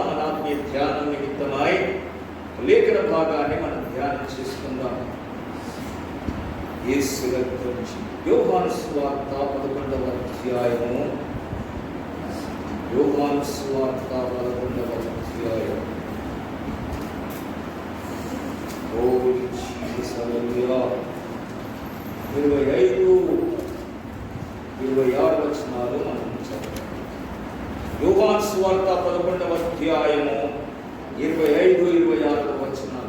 మన ఆత్మీయ ధ్యానం నిమిత్తమై లేఖన భాగాన్ని మనం ధ్యానం చేసుకుందాం. యేసు రక్తం నుంచి యోహాను సువార్త 11వ అధ్యాయము. యోహాను సువార్త 11వ అధ్యాయం. ఓ జీసస్ హల్లెలూయా. 25, 26 వచనాలు మనం చదువుతాం. యోహాను సువార్త 11వ అధ్యాయము 25, 26 వచనాలు.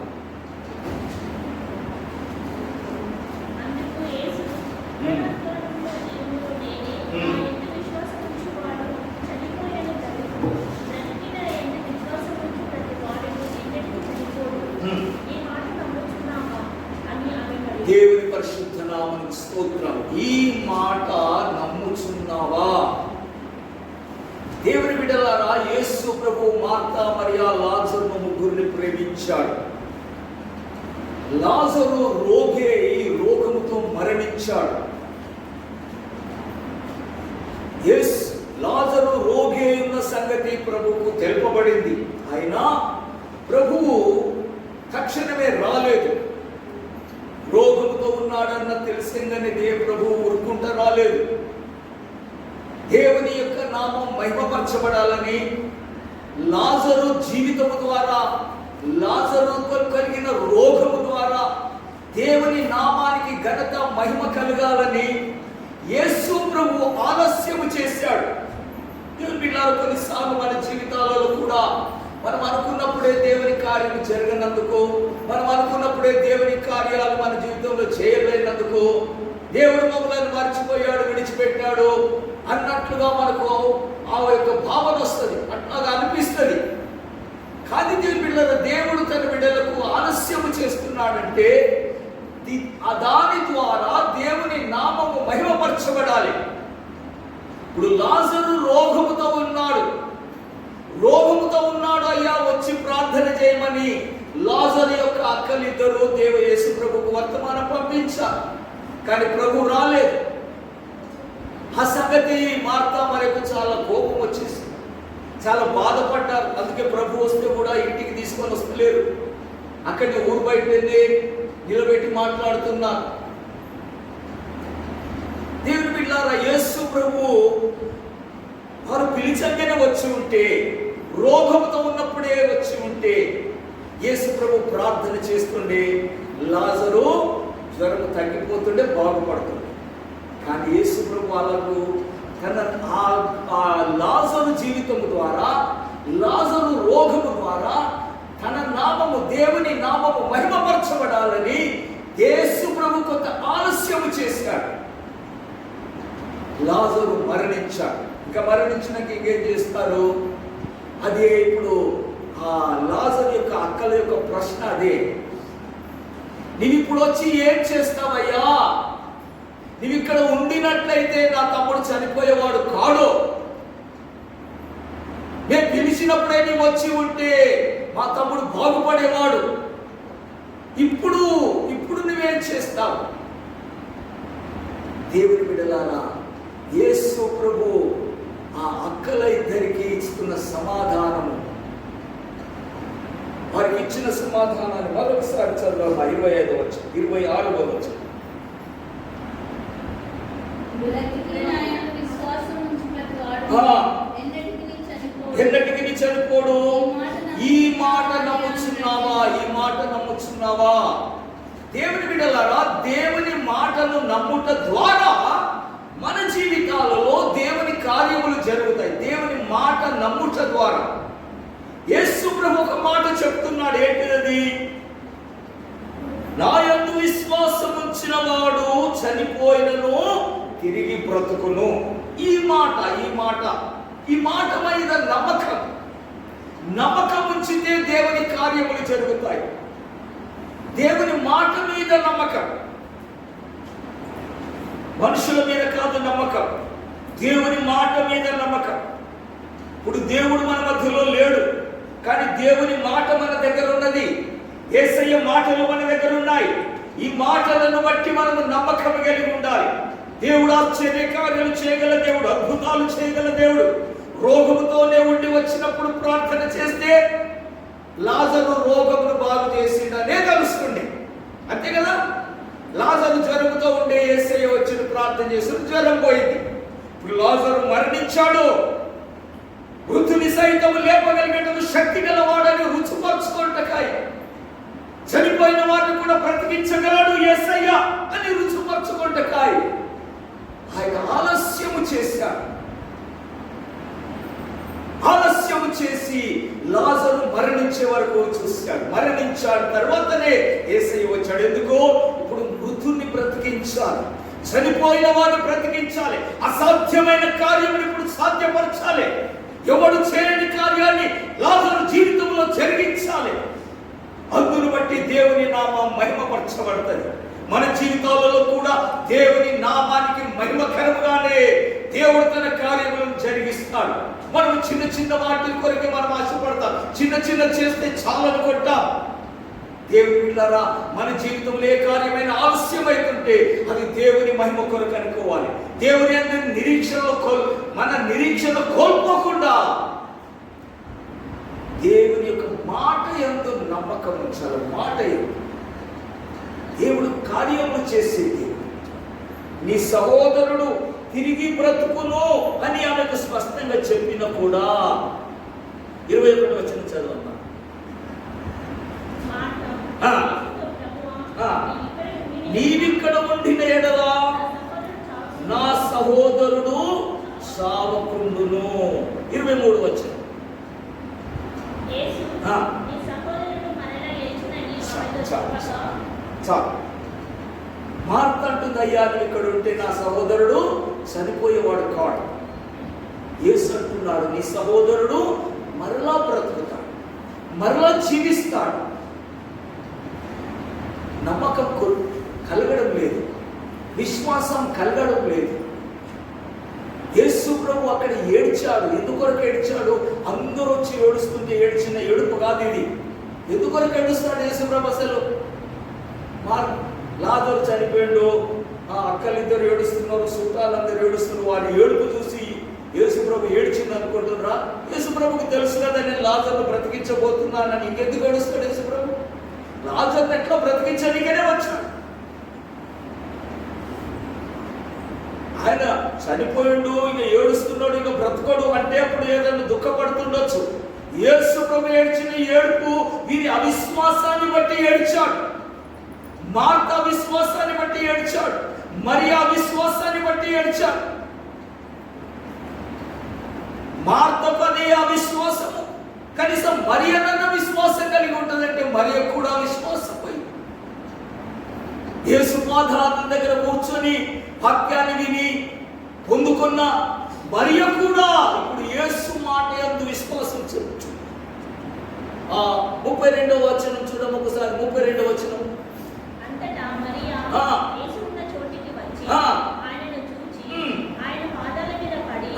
దేవుని పరిశుద్ధ నామమునకు స్తోత్రం. ఈ మాట నమ్ముచున్నావా? దేవుని బిడ్డలారా, యేసు ప్రభు మార్తా మరియా లాజరును ముగ్గురిని ప్రేమించాడు. లాజరు రోగే ఈ రోగముతో మరణించాడు. లాజరు రోగే ఉన్న సంగతి ప్రభువుకు తెలుపబడింది. అయినా ప్రభువు తక్షణమే రాలేదు. రోగముతో ఉన్నాడన్న తెలిసిందని ప్రభువు ఊరుకుంటూ రాలేదు. దేవుని యొక్క నామం మహిమపరచబడాలని లాజరు జీవితము ద్వారా, లాజరుతో కలిగిన రోగము ద్వారా దేవుని నామానికి ఘనత మహిమ కలగాలని యేసు ప్రభు ఆలస్యము చేశాడు. దేవుని బిడ్డలారా, కొన్నిసార్లు మన జీవితాలలో కూడా మనం అనుకున్నప్పుడే దేవుని కార్యం జరగనందుకు, మనం అనుకున్నప్పుడే దేవుని కార్యాలు మన జీవితంలో చేయలేనందుకు, దేవుడు మమ్మల్ని మర్చిపోయాడు, విడిచిపెట్టాడు అన్నట్లుగా మనకు ఆ యొక్క భావన వస్తుంది, అట్లాగా అనిపిస్తుంది. కానీ దేవుని బిడ్డలారా, దేవుడు తన బిడ్డలకు ఆలస్యము చేస్తున్నాడంటే దాని ద్వారా దేవుని నామము మహిమపరచబడాలి. ఇప్పుడు లాజరు రోగముతో ఉన్నాడు, అయ్యా వచ్చి ప్రార్థన చేయమని లాజరు యొక్క అక్కలిద్దరూ యేసు ప్రభుకు వర్తమానం పంపించారు. కానీ ప్రభు రాలేదు. ఆ సంగతి మార్తా మరియకు చాలా కోపం వచ్చేసింది, చాలా బాధపడ్డారు. అందుకే ప్రభు వస్తే కూడా ఇంటికి తీసుకొని వస్తలేరు, అక్కడిని ఊరు బయటనే నిలబెట్టి మాట్లాడుతున్నారు. దేవుని బిడ్డలారా, యేసు ప్రభు వారు పిలిచంగానే వచ్చి ఉంటే, రోగంతో ఉన్నప్పుడే వచ్చి ఉంటే యేసు ప్రభు ప్రార్థన చేస్తుండే లాజరు జ్వరం తగ్గిపోతుండే, బాగుపడుతుండే. కానీ యేసు ప్రభు వాళ్ళకు తన ఆ లాజరు జీవితము ద్వారా, లాజరు రోగము ద్వారా తన నామము, దేవుని నామము మహిమపరచబడాలని యేసు ప్రభు కొంత ఆలస్యము చేశాడు. లాజరు మరణించాడు. ఇంకా మరణించినాక ఇంకేం చేస్తారు? అదే ఇప్పుడు ఆ లాజరు యొక్క అక్కల యొక్క ప్రశ్న అదే. నీవు ఇప్పుడు వచ్చి ఏం చేస్తావయ్యా? నీవు ఇక్కడ ఉండినట్లయితే నా తమ్ముడు చనిపోయేవాడు కాడు. నేను పిలిచినప్పుడే నీవు వచ్చి ఉంటే మా తమ్ముడు బాగుపడేవాడు. ఇప్పుడు నువ్వేం చేస్తావు? దేవుని బిడ్డలారా, యేసు ప్రభు ఆ అక్కల ఇద్దరికి ఇస్తున్న సమాధానము, వారికి ఇచ్చిన సమాధానాన్ని మరొకసారి చదువు. 25వ వచనం, 26వ వచనం. ఎన్నటికి చనిపోడు. ఈ మాట నమ్ముచున్నావా? దేవుని బిడ్డలారా, దేవుని మాటను నమ్ముట ద్వారా మన జీవితాలలో దేవుని కార్యములు జరుగుతాయి. దేవుని మాట నమ్ముట ద్వారా. యేసు ప్రభు ఒక మాట చెప్తున్నాడు. ఏంటిది? నా యందు విశ్వాసం ఉంచిన వాడు చనిపోయినను తిరిగి బ్రతుకును. ఈ మాట మీద నమ్మకం ఉంచితే దేవుని కార్యములు జరుగుతాయి. దేవుని మాట మీద నమ్మకం, మనుషుల మీద కాదు నమ్మకం, దేవుని మాట మీద నమ్మకం. ఇప్పుడు దేవుడు మన మధ్యలో లేడు, కానీ దేవుని మాట మన దగ్గర ఉన్నది. యేసయ్య మాటలు మన దగ్గర ఉన్నాయి. ఈ మాటలను బట్టి మనము నమ్మకం కలిగి ఉండాలి. దేవుడు ఆశ్చర్య కార్యాలు చేయగల దేవుడు, అద్భుతాలు చేయగల దేవుడు. రోగముతోనే ఉండి వచ్చినప్పుడు ప్రార్థన చేస్తే లాజరు రోగమును బాగు చేసిండనే తెలుస్తుంది. అంతే కదా. లాజరు జ్వరంతో ఉండే యేసయ్య వచ్చి ప్రార్థన చేసి జ్వరం పోయింది. ఇప్పుడు లాజరు మరణించాడు. వృద్ధుని సైతం లేపగలిగేటప్పుడు శక్తి గలవాడని రుచిపరచుకోవటకాయ, చనిపోయిన వారిని కూడా బ్రతికించగలడు యేసయ్య అని రుచిపరచుకోవటకాయ ఆయన ఆలస్యము చేశాడు. ఆలస్యము చేసి లాజరు మరణించే వరకు చూశాడు. మరణించాడు. తర్వాతనే యేసయ్య వచ్చాడు. ఎందుకో ఇప్పుడు మృతుని బ్రతికించాలి, చనిపోయిన వారిని బ్రతికించాలి, అసాధ్యమైన కార్యమును ఇప్పుడు సాధ్యపరచాలి, ఎవడు చేయని కార్యాన్ని లాజరు జీవితంలో జరిగించాలి. అందును బట్టి దేవుని నామం మహిమపరచబడుతుంది. మన జీవితాలలో కూడా దేవుని నామానికి మహిమకరంగానే దేవుడు తన కార్యములను జరిగిస్తాడు. మనం చిన్న చిన్న వాటి కొరకు మనం ఆశపడతాం, చిన్న చిన్న చేస్తే చాలనుకుంటాం. దేవుని బిడ్డలారా, మన జీవితంలో ఏ కార్యమైన ఆలస్యమైతుంటే అది దేవుని మహిమ కొరకు అనుకోవాలి. దేవుని అందరి మన నిరీక్షణ కోల్పోకుండా దేవుని యొక్క మాట యందు నమ్మకం ఉంచాలి. మాట దేవుడు కార్యము చేసేది. నీ సహోదరుడు తిరిగి బ్రతుకును అని ఆమెకు స్పష్టంగా చెప్పినా కూడా 21వ వచనం చదవమ్మా. నీవిక్కడ ఉండిన ఎడల నా సహోదరుడు సావకుండును. 23వ వచనం. మార్త అంటుంది, అయ్యా నువ్వు ఇక్కడ ఉంటే నా సహోదరుడు చనిపోయేవాడు కాడు. యేసు అంటున్నాడు, నీ సహోదరుడు మరలా బ్రతుకుతాడు, మరలా జీవిస్తాడు. నమ్మకం కలగడం లేదు, విశ్వాసం కలగడం లేదు. యేసు ప్రభు అక్కడ ఏడ్చాడు. ఎందుకొరకు ఏడ్చాడు? అందరూ వచ్చి ఏడుస్తుంటే ఏడ్చిన ఏడుపు కాదు ఇది. ఎందుకొరకు ఏడుస్తాడు యేసు ప్రభు? అసలు లాజరు చనిపోయాడు, ఆ అక్కలిద్దరు ఏడుస్తున్నారు, చుట్టాలందరూ ఏడుస్తున్నారు. వారి ఏడుపు చూసి యేసు ప్రభు ఏడ్చింది అనుకుంటున్నారా? యేసు ప్రభుకి తెలుసు కదా నేను లాజర్ను బ్రతికించబోతున్నానని. ఇంకెందుకు ఏడుస్తాడు యేసు ప్రభు? లాజర్ను ఎట్లా బ్రతికించడానికనే వచ్చాడు. ఆయన చనిపోయిండు, ఇక ఏడుస్తున్నాడు, ఇక బ్రతకడు అంటే అప్పుడు ఏదైనా దుఃఖపడుతుండొచ్చు. యేసు ప్రభు ఏడ్చిన ఏడుపు వీరి అవిశ్వాసాన్ని బట్టి ఏడ్చాడు. మార్త అవిశ్వాసాన్ని బట్టి ఏడ్చాడు, మరియా అవిశ్వాసాన్ని బట్టి ఏడ్చాడు. మార్తకు అదే అవిశ్వాసము, కనీసం మరియనన్న విశ్వాసం కలిగి ఉంటుందంటే మరియ కూడా విశ్వాసం పోయింది. యేసు పాదాల దగ్గర కూర్చొని వాక్యాన్ని విని పొందుకున్న మరియ కూడా ఇప్పుడు యేసు మాట యందు విశ్వాసం చెప్తుంది. 32వ వచనం చూడము ఒకసారి. 32వ వచనం. అంతటా మరియా యేసు ఉన్న చోటికి వచ్చి ఆయనను చూచి ఆయన పాదాల మీద పడి,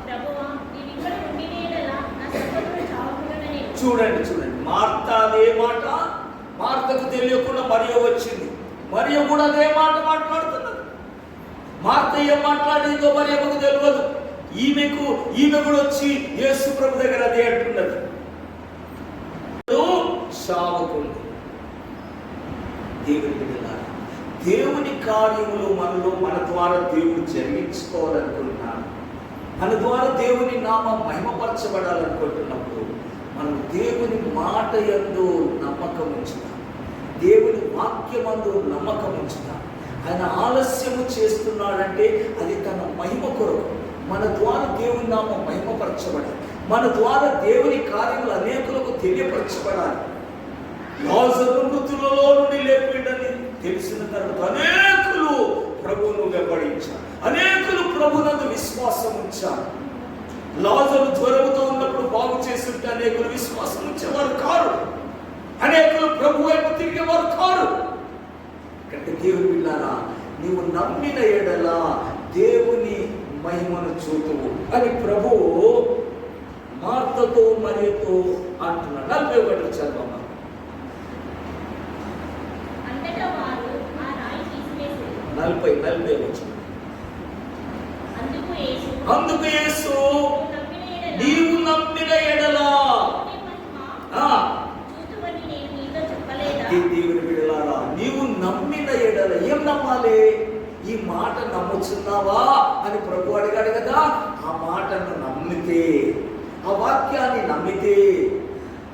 ప్రభువా నీవు ఇక్కడ ఉండిన యెడల నా సహోదరుడు చావకుండునని. చూడండి మార్త అదే మాట మార్తకు తెలియకుండా మరియ వచ్చింది. మరియ కూడా అదే మాట మాట్లాడుతున్నది. మార్త ఏం మాట్లాడిందో మరియకు తెలియదు. ఈమె కూడా వచ్చి యేసు ప్రభు దగ్గర అదే అంటున్నది, సావకుండు. దేవుని కార్యములు మనలో మన ద్వారా దేవుడు జరిగించుకోవాలనుకుంటున్నాడు. మన ద్వారా దేవుని నామం మహిమపరచబడాలనుకుంటున్నప్పుడు మనం దేవుని మాట యందు నమ్మకం ఉంచుతాం, దేవుని వాక్యమందు నమ్మకం ఉంచుతాం. ఆయన ఆలస్యము చేస్తున్నాడంటే అది తన మహిమ కొరకు. మన ద్వారా దేవుని నామం మహిమపరచబడాలి, మన ద్వారా దేవుని కార్యములు అనేకులకు తెలియపరచబడాలి. లాజరు మృతులలో నుండి లేపిండని తెలిసిన తర్వాత అనేకులు ప్రభువును వెంబడించారు, అనేకులు ప్రభునందు విశ్వాసం ఉంచారు. లాజరు జ్వరముతో ఉన్నప్పుడు బాగు చేస్తుంటే అనేకులు విశ్వాసం ఉంచేవారు కారు, అనేకులు ప్రభు వైపు తిరిగేవారు కారు. అంటే దేవుని బిడ్డలారా, నీవు నమ్మిన ఎడల దేవుని మహిమను చూతువు అని ప్రభువు మార్తతో మరియతో అంటున్నాడు. 41 చదవమ్మా. అంతటా వారు ఆ రాయి తీసివేసిరి. 40 వచ్చింది. అందుకు యేసు నువ్వు నమ్మిన దేవుని బిడ్డలారా, నీవు నమ్మిన ఎడల ఏం నమ్మాలి? ఈ మాట నమ్ముచున్నావా అని ప్రభు అడిగాడు కదా. ఆ మాటను నమ్మితే, ఆ వాక్యాన్ని నమ్మితే,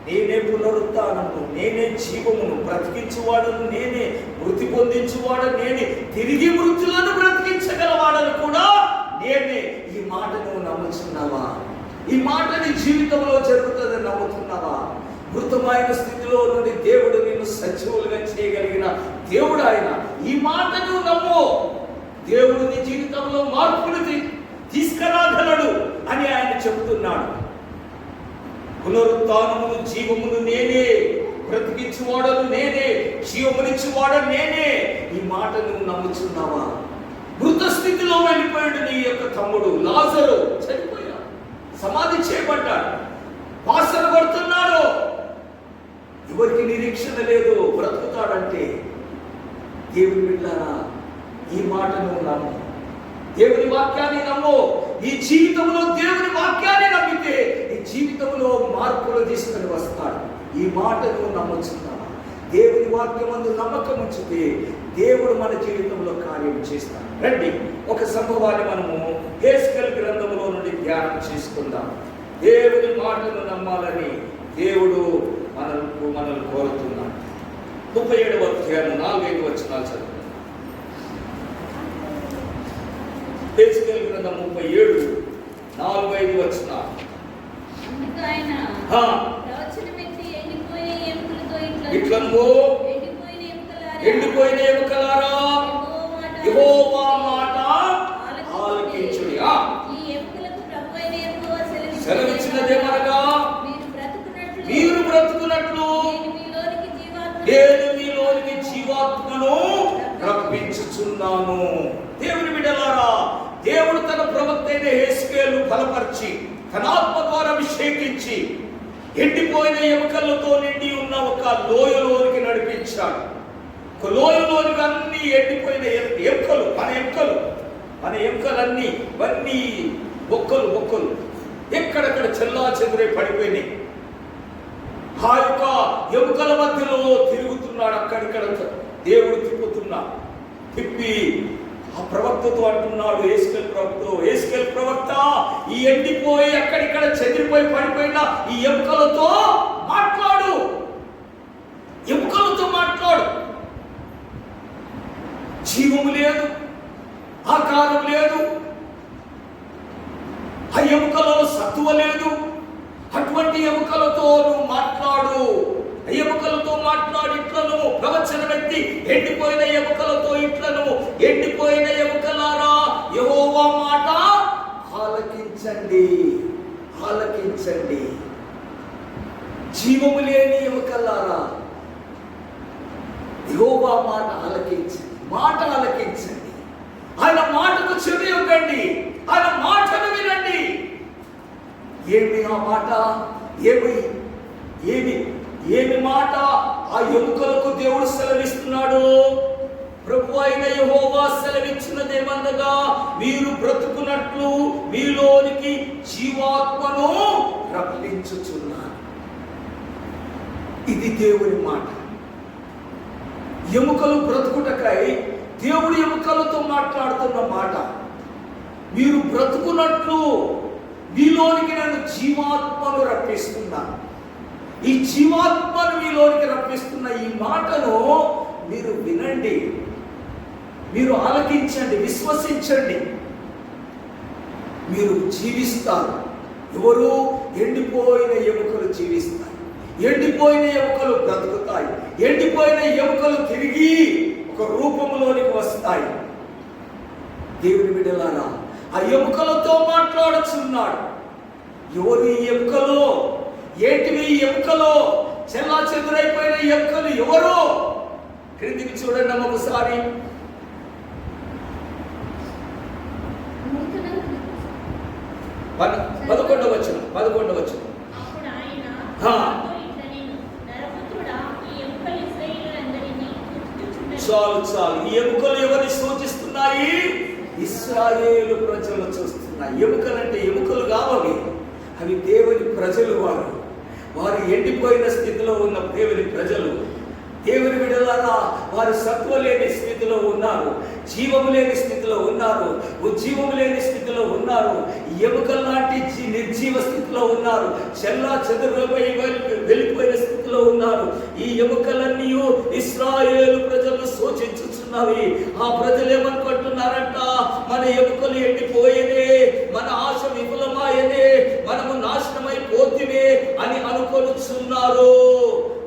నేనే పునరుత్థానము, నేనే జీవమును, బ్రతికించువాడను నేనే, మృతి పొందించువాడు నేనే, తిరిగి మృతులను బ్రతికించగలవాడను కూడా నేనే. ఈ మాట నువ్వు నమ్ముచున్నావా? ఈ మాట నీ జీవితంలో జరుగుతుందని నమ్ముతున్నావా? మృతమైన స్థితిలో నుండి దేవుడు నిన్ను సజీవులుగా చేయగలిగిన దేవుడు ఆయన. ఈ మాట నువ్వు నమ్ము. దేవుడు నీ జీవితంలో మార్పులు తీసుకురాగలడు అని ఆయన చెబుతున్నాడు. పునరుత్థానమును జీవమును నేనే, బ్రతికించువాడను నేనే, జీవమునిచ్చువాడను నేనే. ఈ మాట నువ్వు నమ్ముచున్నావా? మృత స్థితిలో వెళ్ళిపోయాడు నీ యొక్క తమ్ముడు లాజరు, చనిపోయాడు, సమాధి చేయబడ్డాడు, వాసన పడుతున్నాడు, ఎవరికి నిరీక్షణ లేదు, బ్రతుకుతాడంటే. దేవుని బిడ్డలారా, ఈ మాట నువ్వు నమ్ము, దేవుని వాక్యాన్ని నమ్ము. ఈ జీవితంలో దేవుని వాక్యాన్ని నమ్మితే ఈ జీవితంలో మార్పులు తీసుకొని వస్తాడు. ఈ మాట నువ్వు నమ్ముచున్నావా? దేవుని వాక్యమందు నమ్మకం ఉంచితే దేవుడు మన జీవితంలో కార్యం చేస్తాడు. రండి, ఒక సంభవాన్ని మనము హెస్కేలు గ్రంథంలో నుండి ధ్యానం చేసుకుందాం. దేవుని మాటను నమ్మాలని దేవుడు మనల్ని కోరుతున్నాడు. 37వ అధ్యాయం 4-5 వచనాలు చదువు. హెస్కేలు గ్రంథం 37 4-5 వచనాలు. ఇట్లనో ఎండిపోయిన ఎముకలారా, యెహోవా మాట ఆలకించుడి. సెలవిచ్చినదేమనగా, మీరు బ్రతుకున్నట్లు నేను మీలోనికి జీవాత్మను రప్పించుచున్నాను. దేవుని బిడ్డలారా, దేవుడు తన ప్రవక్త అయిన హెస్కేలు బలపరిచి తన ఆత్మ ద్వారా అభిషేకించి ఎండిపోయిన ఎముకలతో నిండి ఉన్న ఒక లోయలోనికి నడిపించాడు. ఒక లోయలోనికి అన్ని ఎండిపోయిన ఎముకలు, మన ఎముకలన్నీ ఇవన్నీ బొక్కలు ఎక్కడెక్కడ చెల్లా చెదురై పడిపోయినాయి. ఆ యొక్క ఎముకల మధ్యలో తిరుగుతున్నాడు. అక్కడిక్కడ దేవుడు తిప్పి ఆ ప్రవక్తతో అంటున్నాడు, హెస్కేలు ప్రవక్త, ఈ ఎండిపోయి అక్కడిక్కడ చెదిరిపోయి పడిపోయిన ఈ ఎముకలతో మాట్లాడు, జీవము లేదు, ఆకారం లేదు, ఆ ఎముకలలో సత్తువ లేదు. అటువంటి ఎముకలతో నువ్వు మాట్లాడు. ఎముకలతో మాట్లాడి ఇట్లను ప్రవచనం ఎత్తి, ఎండిపోయిన ఎముకలతో ఇట్లను, ఎండిపోయిన ఎముకలారా యెహోవా మాట ఆలకించండి. జీవము లేని ఎముకలారా యెహోవా మాట ఆలకించండి. ఆయన మాటకు చెవి ఇవ్వండి, ఆయన మాటను వినండి. ఏమి ఆ మాట? ఏమి మాట? ఆ ఎముకలకు దేవుడు సెలవిస్తున్నాడు. ప్రభు అయిన యెహోవా సెలవిచ్చినదేమనగా, మీరు బ్రతుకున్నట్లు మీలోనికి జీవాత్మను రప్పించుచున్నాను. ఇది దేవుని మాట. ఎముకలు బ్రతుకుటకై దేవుడు ఎముకలతో మాట్లాడుతున్న మాట. మీరు బ్రతుకున్నట్లు మీలోనికి నేను జీవాత్మను రప్పిస్తున్నాను. ఈ జీవాత్మను మీలోనికి రప్పిస్తున్న ఈ మాటను మీరు వినండి, మీరు ఆలకించండి, విశ్వసించండి, మీరు జీవిస్తారు. ఎవరు? ఎండిపోయిన ఎముకలు జీవిస్తాయి, ఎండిపోయిన ఎముకలు బ్రతుకుతాయి, ఎండిపోయిన ఎముకలు తిరిగి ఒక రూపంలోనికి వస్తాయి. దేవుని బిడ్డలారా, ఆ ఎముకలతో మాట్లాడుచున్నాడు. ఎవరు ఈ ఎముకలు? ఏంటివి ఎముకలు? చెల్లా చెదురైపోయిన ఎముకలు ఎవరు? క్రిందికి చూడండి ఒకసారి. పదకొండవ వచనం. చాలు. ఈ ఎముకలు ఎవరిని సూచిస్తున్నాయి? ఇశ్రాయేలు ప్రజలు చూస్తున్నాయి. ఎముకలంటే ఎముకలు కావవి, అవి దేవుని ప్రజలు. వారు ఎండిపోయిన స్థితిలో ఉన్న దేవుని ప్రజలు. దేవుని బిడ్డలారా, వారు సత్వ లేని స్థితిలో ఉన్నారు, జీవము లేని స్థితిలో ఉన్నారు, ఉజ్జీవము లేని స్థితిలో ఉన్నారు, ఎముకల లాంటి నిర్జీవ స్థితిలో ఉన్నారు, చెల్లా చెదరపై వెళ్ళిపోయిన స్థితిలో ఉన్నారు. ఈ ఎముకలన్నీ ఇశ్రాయేలు ప్రజలు సూచించుచున్నవి. ఆ ప్రజలు ఏమనుకుంటున్నారంట, మన ఎముకలు ఎండిపోయేదే, మన ఆశ విఫలమాయదే, మనము నాశనమైపోతివే అని అనుకొనుచున్నారు.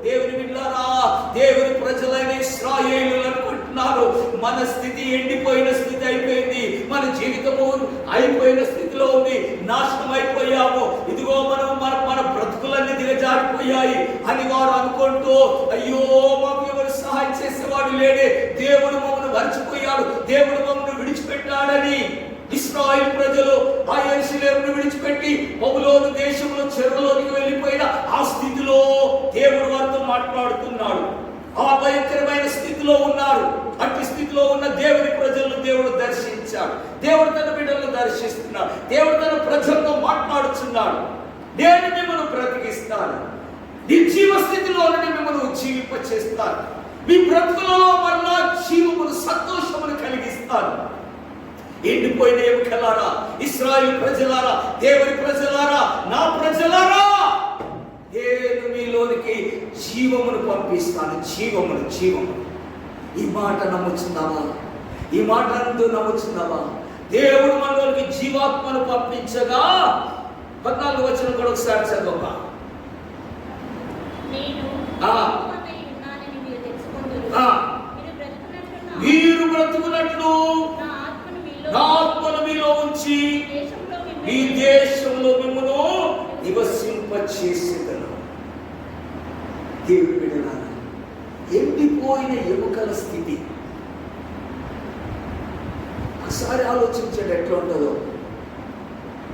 దేవుని బిడ్డలారా, దేవుని ప్రజలైన ఇశ్రాయేలులు అనుకుంటున్నారు, మన స్థితి ఎండిపోయిన స్థితి అయిపోయింది, మన జీవితము అయిపోయిన స్థితిలో ఉంది, నాశనం అయిపోయాము, ఇదిగో మన బ్రతుకులన్నీ దిగజారిపోయాయి అని వారు అనుకుంటూ, అయ్యో మాకు ఎవరు సహాయం చేసేవాడు లేడే, దేవుడు మమ్మల్ని మర్చిపోయాడు, దేవుడు మమ్మల్ని విడిచిపెట్టాడని ఇశ్రాయేలు ప్రజలు ఆ యెరూషలేమును విడిచిపెట్టి బబులోను దేశంలో చెరలోనికి వెళ్ళిపోయిన ఆ స్థితిలో దేవుడు వారితో మాట్లాడుతున్నాడు. ఆ భయంకరమైన స్థితిలో ఉన్నారు. అట్టి స్థితిలో ఉన్న దేవుని ప్రజలను దేవుడు దర్శించాడు. దేవుడు తన బిడ్డలను దర్శిస్తున్నాడు. దేవుడు తన ప్రజలతో మాట్లాడుతున్నాడు. నేను మిమ్మల్ని బ్రతికిస్తాను, నిర్జీవ స్థితిలో మిమ్మల్ని ఉజ్జీవింప చేస్తాను, మీ బ్రతుకులలో మరలా జీవమును సంతోషమును కలిగిస్తాను. ఎండిపోయిన ఎముకలారా, ఇశ్రాయేలు ప్రజలారా, దేవుని ప్రజలారా, నా ప్రజలారా, నేను మీలోనికి జీవమును పంపిస్తాను. జీవమును. ఈ మాట నమ్ముచున్నావా? ఈ మాట అంటూ నమ్ముచున్నావా? దేవుడు మనలోనికి జీవాత్మను పంపించగా 14వ వచనం కూడా ఒకసారి చదవమ్మా. మీరు బ్రతుకున్నట్లు నా ఆత్మను మీలో ఉంచి మీ దేశంలో మిమ్మల్ని నివసింపచేసేదను. దేవుని బిడ్డలారా, ఎండిపోయిన ఎముకల స్థితి ఒకసారి ఆలోచించండి ఎట్లా ఉంటుందో.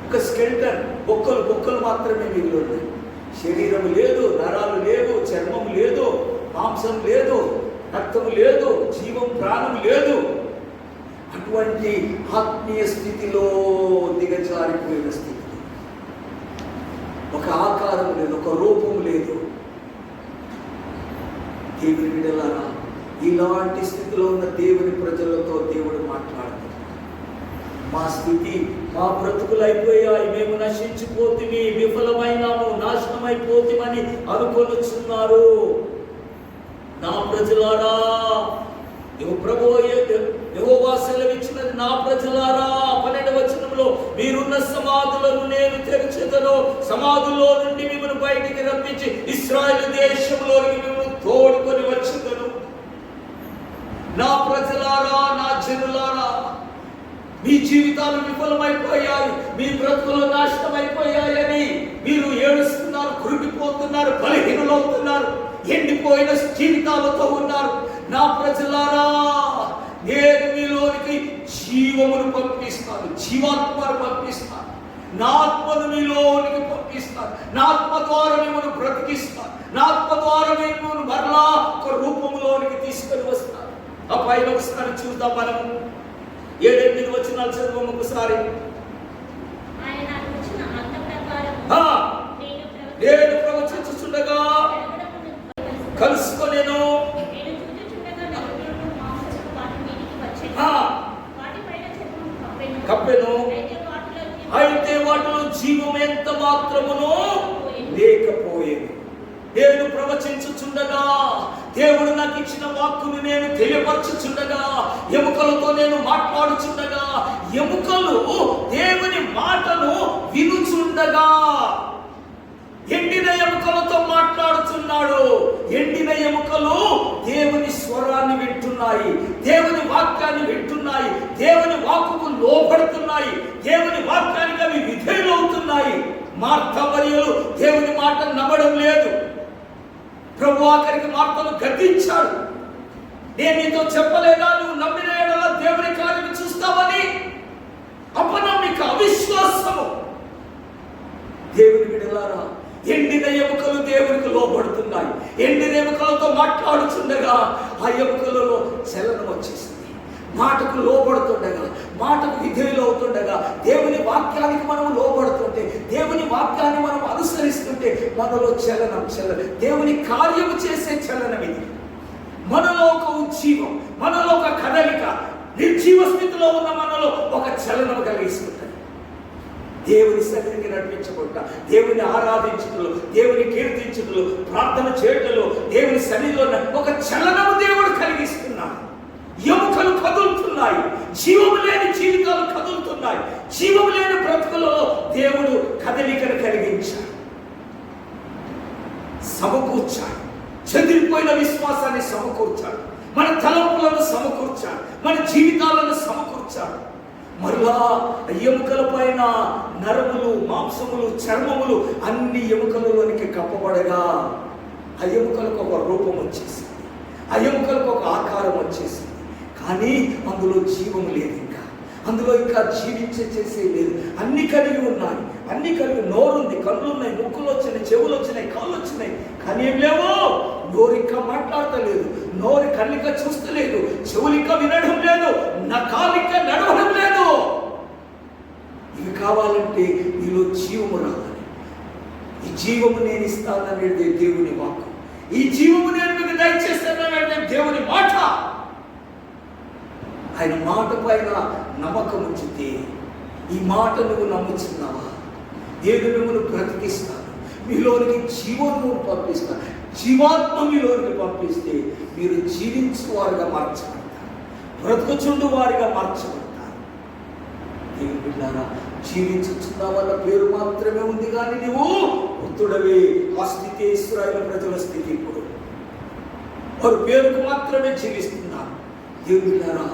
ఒక స్కెల్టన్, బొక్కలు మాత్రమే మిగిలి ఉన్నాయి. శరీరం లేదు, నరాలు లేవు, చర్మం లేదు, మాంసం లేదు, రక్తం లేదు, జీవం ప్రాణం లేదు. అటువంటి ఆత్మీయ స్థితిలో దిగజారిపోయిన స్థితి, ఒక ఆకారం లేదు, ఒక రూపం లేదు. దేవుని బిడ్డలారా, ఇలాంటి స్థితిలో ఉన్న దేవుని ప్రజలతో దేవుడు మాట్లాడుతున్నాడు. మా స్థితి, మా బ్రతుకులు అయిపోయాయి, మేము నశించిపోతిమి, విఫలమైనాము, నాశనమైపోతిమని అనుకొనుచున్నారు. నా ప్రజలారా, యెహోవా సెలవిచ్చినది, నా ప్రజలారా, 12వ వచనంలో, మీరున్న సమాధులను నేను తెరిచెదను, సమాధుల్లో నుండి మిమ్మల్ని బయటికి రప్పించి ఇశ్రాయేలు దేశంలోకి మిమ్మల్ని తోడుకొని వచ్చేదను. నా ప్రజలారా, నా జనులారా, మీ జీవితాలు విఫలమైపోయాయి, మీ బ్రతుకులు నాశనమైపోయాయని మీరు ఏడుస్తున్నారు, కురిగిపోతున్నారు, బలహీనులవుతున్నారు, ఎండిపోయిన జీవితాలతో ఉన్నారు. నా ప్రజలారా, నేను మీలోనికి జీవమును పంపిస్తాను, జీవాత్మను పంపిస్తాను, నా ఆత్మను మీలోనికి పంపిస్తాను, నా ఆత్మ ద్వారా మిమ్మల్ని బ్రతికిస్తాను, నా ఆత్మ ద్వారా మిమ్మల్ని మరలా ఒక రూపంలోనికి తీసుకొని వస్తాను. ఆ పైన ఒకసారి చూద్దాం. మనం 7-8 వచనాలు చదువు ఒకసారి. నేను ప్రవచించుచుండగా కలుసుకొనేను, కప్పెను, అయితే వాటిలో జీవం ఎంత మాత్రమునో లేకపోయేది. నేను ప్రవచించుచుండగా, దేవుడు నాకు ఇచ్చిన వాక్కును నేను తెలియపరచుచుండగా, ఎముకలతో నేను మాట్లాడుచుండగా, ఎముకలు దేవుని మాటను వినుచుండగా, ఎండిన ఎముకలతో మాట్లాడుతున్నాడు. ఎండిన ఎముకలు దేవుని స్వరాన్ని వింటున్నాయి, దేవుని వాక్యాన్ని వింటున్నాయి, దేవుని వాక్కుకు లోబడుతున్నాయి, దేవుని వాక్యానికి అవి విధేయులవుతున్నాయి. మార్త మరియలు దేవుని మాట నమ్మడం లేదు. ప్రభు ఆఖరికి మార్తను గద్దించాడు. నేను నీతో చెప్పలేదా, నువ్వు నమ్మిన యెడల దేవుని కార్యం చూస్తావని? అపనమ్మిక, అవిశ్వాసము. దేవుని బిడ్డలారా, ఎండిన ఎముకలు దేవునికి లోబడుతున్నాయి. ఎండిన ఎముకలతో మాట్లాడుతుండగా ఆ ఎముకలలో చలనం వచ్చేసింది. మాటకు లోబడుతుండగా, మాటకు విధేయులు అవుతుండగా, దేవుని వాక్యానికి మనం లోబడుతుంటే, దేవుని వాక్యాన్ని మనం అనుసరిస్తుంటే మనలో చలనం, దేవుని కార్యము చేసే చలనం ఇది. మనలో ఒక ఉజ్జీవం, మనలో ఒక కదలిక, నిర్జీవ స్థితిలో ఉన్న మనలో ఒక చలనం కలిగిస్తుంటుంది. దేవుని సన్నిధికి నడిపించకుండా, దేవుని ఆరాధించుటలో, దేవుని కీర్తించుటలో, ప్రార్థన చేయటంలో, దేవుని సన్నిధిలో ఒక చలనము దేవుడు కలిగిస్తున్నాడు. ఎముకలు కదులుతున్నాయి, జీవము లేని జీవితాలు కదులుతున్నాయి. జీవము లేని బ్రతుకులలో దేవుడు కదలికను కలిగించాడు, సమకూర్చాడు. చెదిరిపోయిన విశ్వాసాన్ని సమకూర్చాడు, మన తలంపులను సమకూర్చాడు, మన జీవితాలను సమకూర్చాడు. మరలా ఎముకల పైన నరములు, మాంసములు, చర్మములు అన్ని ఎముకలలోనికి కప్పబడగా ఆ ఎముకలకు ఒక రూపం వచ్చేసింది, ఆ ఎముకలకు ఒక ఆకారం వచ్చేసింది. కానీ అందులో జీవం లేదు, అందులో ఇంకా జీవించేసే లేదు. అన్ని కలిగి ఉన్నాయి, అన్ని కలిగి నోరుంది, కళ్ళు ఉన్నాయి, ముక్కులు వచ్చినాయి, చెవులు వచ్చినాయి, కాళ్ళు వచ్చినాయి. కానీ ఏం లేవు. నోరు ఇంకా మాట్లాడతలేదు, నోరు కళ్ళిక చూస్తలేదు, చెవులిక వినడం లేదు, నా కాలిక నడవడం లేదు. ఇవి కావాలంటే నీలో జీవము రావాలి. ఈ జీవము నేను ఇస్తాననేది దేవుని వాక్కు. ఈ జీవము నేను మీకు దయచేస్తాననేది దేవుని మాట. ఆయన మాట పైన నమ్మకం ఉంచితే, ఈ మాట నువ్వు నమ్ముచున్నావా? దేవుడు మిమ్మల్ని బ్రతికిస్తాను, మీలోనికి జీవము పంపిస్తాను. జీవాత్మ మీలోనికి పంపిస్తే మీరు జీవించువారుగా మార్చబడతారు, బ్రతుకుచుండు వారిగా మార్చబడతారు. దేవుని బిడ్డలారా, జీవించుచున్న వాళ్ళ పేరు మాత్రమే ఉంది, కానీ నువ్వు వృద్ధుడవే. ఆ స్థితి ఇశ్రాయేలు ప్రజల స్థితి. ఇప్పుడు వారు పేరుకు మాత్రమే జీవిస్తున్నారు. దేవుని బిడ్డలారా,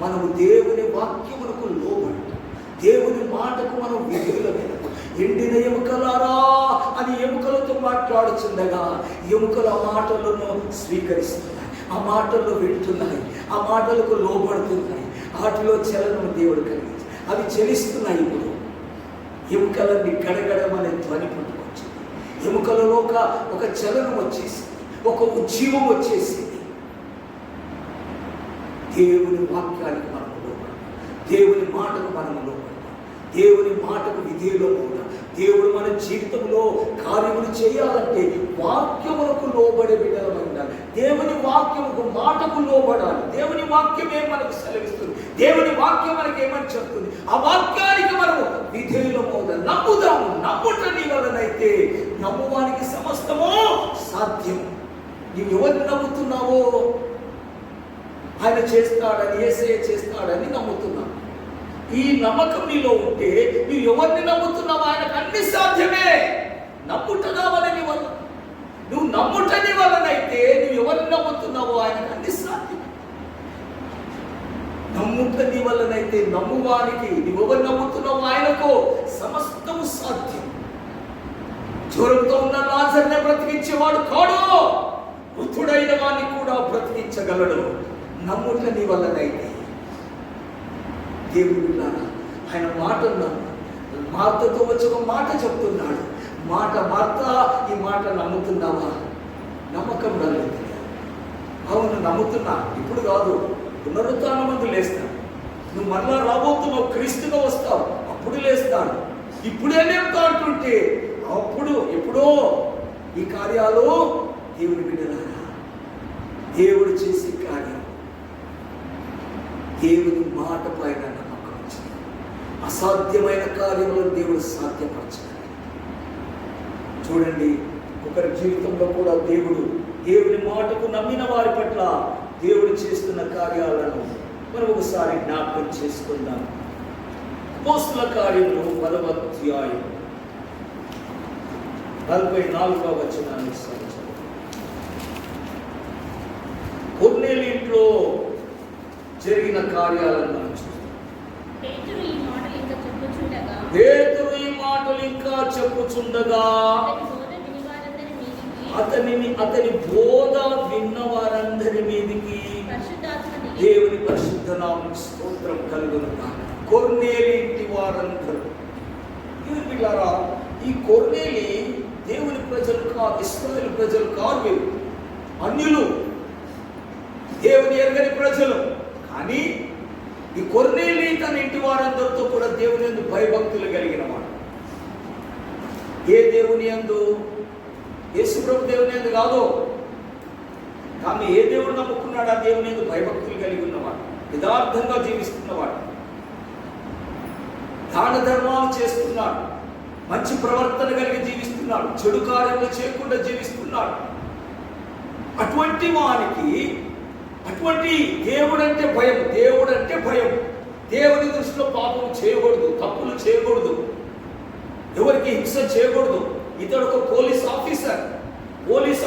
మనము దేవుని వాక్యమునకు లోబడి, దేవుని మాటకు మనం విధేయులమైన, ఎండిన ఎముకలారా అని ఎముకలతో మాట్లాడుచుండగా ఎముకలు ఆ మాటలను స్వీకరిస్తున్నాయి, ఆ మాటల్లో వింటున్నాయి, ఆ మాటలకు లోబడుతున్నాయి. వాటిలో చలనం దేవుడు కలిగించి అవి చలిస్తున్నాయి. ఇప్పుడు ఎముకలన్నీ గడగడమనే ధ్వని పుట్టుకొచ్చింది. ఎముకలలో ఒక చలనం వచ్చేసింది, ఒక ఉజ్జీవం వచ్చేసింది. దేవుని వాక్యానికి మనము లోబడతాం, దేవుని మాటకు మనము లోబడతాం, దేవుని మాటకు విధేయులో ఉంటాం. దేవుడు మన జీవితంలో కార్యములు చేయాలంటే వాక్యములకు లోబడే బిడ్డలమై ఉండాలి. దేవుని వాక్యముకు, మాటకు లోబడాలి. దేవుని వాక్యమే మనకు సెలవిస్తుంది, దేవుని వాక్యం మనకి ఏమని చెప్తుంది, ఆ వాక్యానికి మనము విధేయులమవుదాం, నమ్ముదాము. నమ్ముట నీ వలనైతే నమ్మువానికి సమస్తము సాధ్యం. నీవు ఎవరిని నమ్ముతున్నావో ఆయన చేస్తాడని, యేసయ్య చేస్తాడని నమ్ముతున్నావు. ఈ నమ్మకం నీలో ఉంటే నువ్వు ఎవరిని నమ్ముతున్నావు ఆయనకు అన్ని సాధ్యమే. నమ్ముట కావాలి నీ వల్ల. నువ్వు నమ్ముట నీ వలనైతే నువ్వు ఎవరిని నమ్ముతున్నావో ఆయనకు అన్ని సాధ్యమే. నమ్ముట నీ వలనైతే నమ్మువానికి, నువ్వు ఎవరు నమ్ముతున్నావో ఆయనకు సమస్తము సాధ్యం. జ్వరంతో ఉన్న లాజరుని బ్రతికించేవాడు కాడు, వృద్ధుడైన వాడిని కూడా బ్రతికించగలడు. నమ్ముట నీ వల్లనైతే. దేవుడు బిడ్డలారా, ఆయన మాటను మార్తతో వచ్చి ఒక మాట చెప్తున్నాడు. మార్త, ఈ మాట నమ్ముతున్నావా? నమ్మకం రాలేదు. అవును నమ్ముతున్నా, ఇప్పుడు కాదు, పునరుత్థానం మందు లేస్తాడు. నువ్వు మరలా రాబోతున్నావు, క్రీస్తుగా వస్తావు, అప్పుడు లేస్తాడు. ఇప్పుడే లేపుతా అంటుంటే అప్పుడు ఎప్పుడో ఈ కార్యాలు. దేవుని బిడ్డలారా, దేవుడు చేసే కార్యం దేవుని మాట పైన నమ్మకం వచ్చింది. అసాధ్యమైన కార్యములను దేవుడు సాధ్యపరచగలడు. చూడండి, ఒకరి జీవితంలో కూడా దేవుని మాటకు నమ్మిన వారి పట్ల దేవుడు చేస్తున్న కార్యాలను మనం ఒకసారి జ్ఞాపకం చేసుకుందాం. అపోస్తలుల కార్యములు 10వ అధ్యాయం 44వ వచనాన్ని కొర్నేలి ఇంట్లో జరిగిన కార్యాలను మనం చూస్తాం. పేతురు ఈ మాటలు ఇంకా చెప్పుచుండగా అతని బోధ విన్న వారందరి మీదికి దేవుని పరిశుద్ధ నామం స్తోత్రం కలుగును గాక. కొర్నేలి ఇంటి వారందరూ. పిల్లరా, ఈ కొర్నేలి దేవుని ప్రజలు కాదు, ఇశ్రాయేలు ప్రజలు కాదు, వీరు అన్యులు, దేవుని ఎరగని ప్రజలు. కానీ ఈ కొర్నేలి తన ఇంటి వారందరితో కూడా దేవుని యందు భయభక్తులు కలిగిన వాడు. ఏ దేవుని యందు? యేసు ప్రభు దేవుని యందు కాదు, తాను ఏ దేవుడు నమ్ముకున్నాడు ఆ దేవుని మీద భయభక్తులు కలిగి ఉన్నవాడు, యథార్థంగా జీవిస్తున్నవాడు, దాన ధర్మాలు చేస్తున్నాడు, మంచి ప్రవర్తన కలిగి జీవిస్తున్నాడు, చెడు కార్యములు చేయకుండా జీవిస్తున్నాడు. అటువంటి వారికి అటువంటి దేవుడంటే భయం, దేవుడంటే భయం. దేవుని దృష్టిలో పాపం చేయకూడదు, తప్పులు చేయకూడదు, ఎవరికి హింస చేయకూడదు. ఇతడు ఒక పోలీస్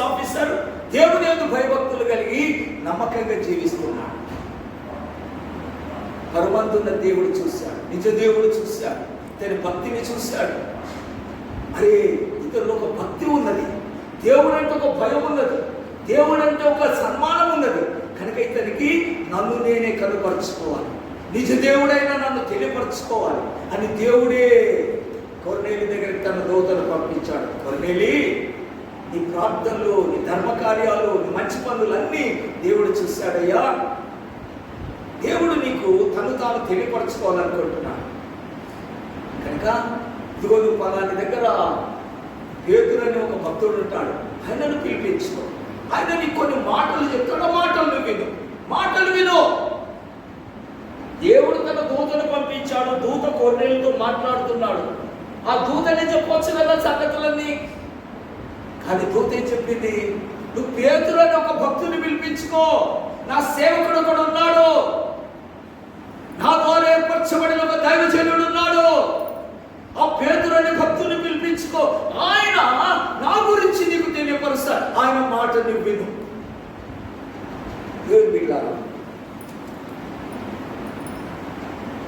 ఆఫీసర్ దేవుని యందు భయభక్తులు కలిగి నమ్మకంగా జీవిస్తున్నాడు. పరమంతున్న దేవుడు చూశాడు, నిజ దేవుడు చూశాడు, ఇతని భక్తిని చూశాడు. అరే, ఇతరులో ఒక భక్తి ఉన్నది, దేవుడంటే ఒక భయం ఉన్నది, దేవుడంటే ఒక సన్మానం ఉన్నది, కనుక ఇతనికి నన్ను నేనే కనుపరుచుకోవాలి, నిజ దేవుడైనా నన్ను తెలియపరచుకోవాలి అని దేవుడే కొర్నేలి దగ్గరికి తన దూతను పంపించాడు. కొర్నేలి, నీ ప్రార్థనలు, నీ ధర్మకార్యాలు, నీ మంచి పనులన్నీ దేవుడు చూశాడయ్యా. దేవుడు నీకు తను తాను తెలియపరచుకోవాలనుకుంటున్నాడు కనుక ఇదిగో నువ్వు పలాని దగ్గర పేతురు అని ఒక భక్తుడు ఉంటాడు, ఆయనను పిలిపించుకో, ఆయన నీకు కొన్ని మాటలు చెప్తాడు, మాటలు విను. దేవుడు తన దూతను పంపించాడు, దూత కొర్నేలితో మాట్లాడుతున్నాడు. ఆ దూతనే చెప్పొచ్చు కదా సంగతులన్నీ, కానీ దూత ఏం చెప్పింది, నువ్వు పేతురు అని ఒక భక్తుని పిలిపించుకో, నా సేవకుడు ఒకడు ఉన్నాడు, నా ద్వారా ఏర్పరచబడిన ఒక దైవజనుడు ఉన్నాడు, ఆ పేతురు అనే భక్తుని పిలిపించుకో, ఆయన నా గురించి నీకు తెలియపరుస్తాడు, ఆయన మాట నువ్వు విను.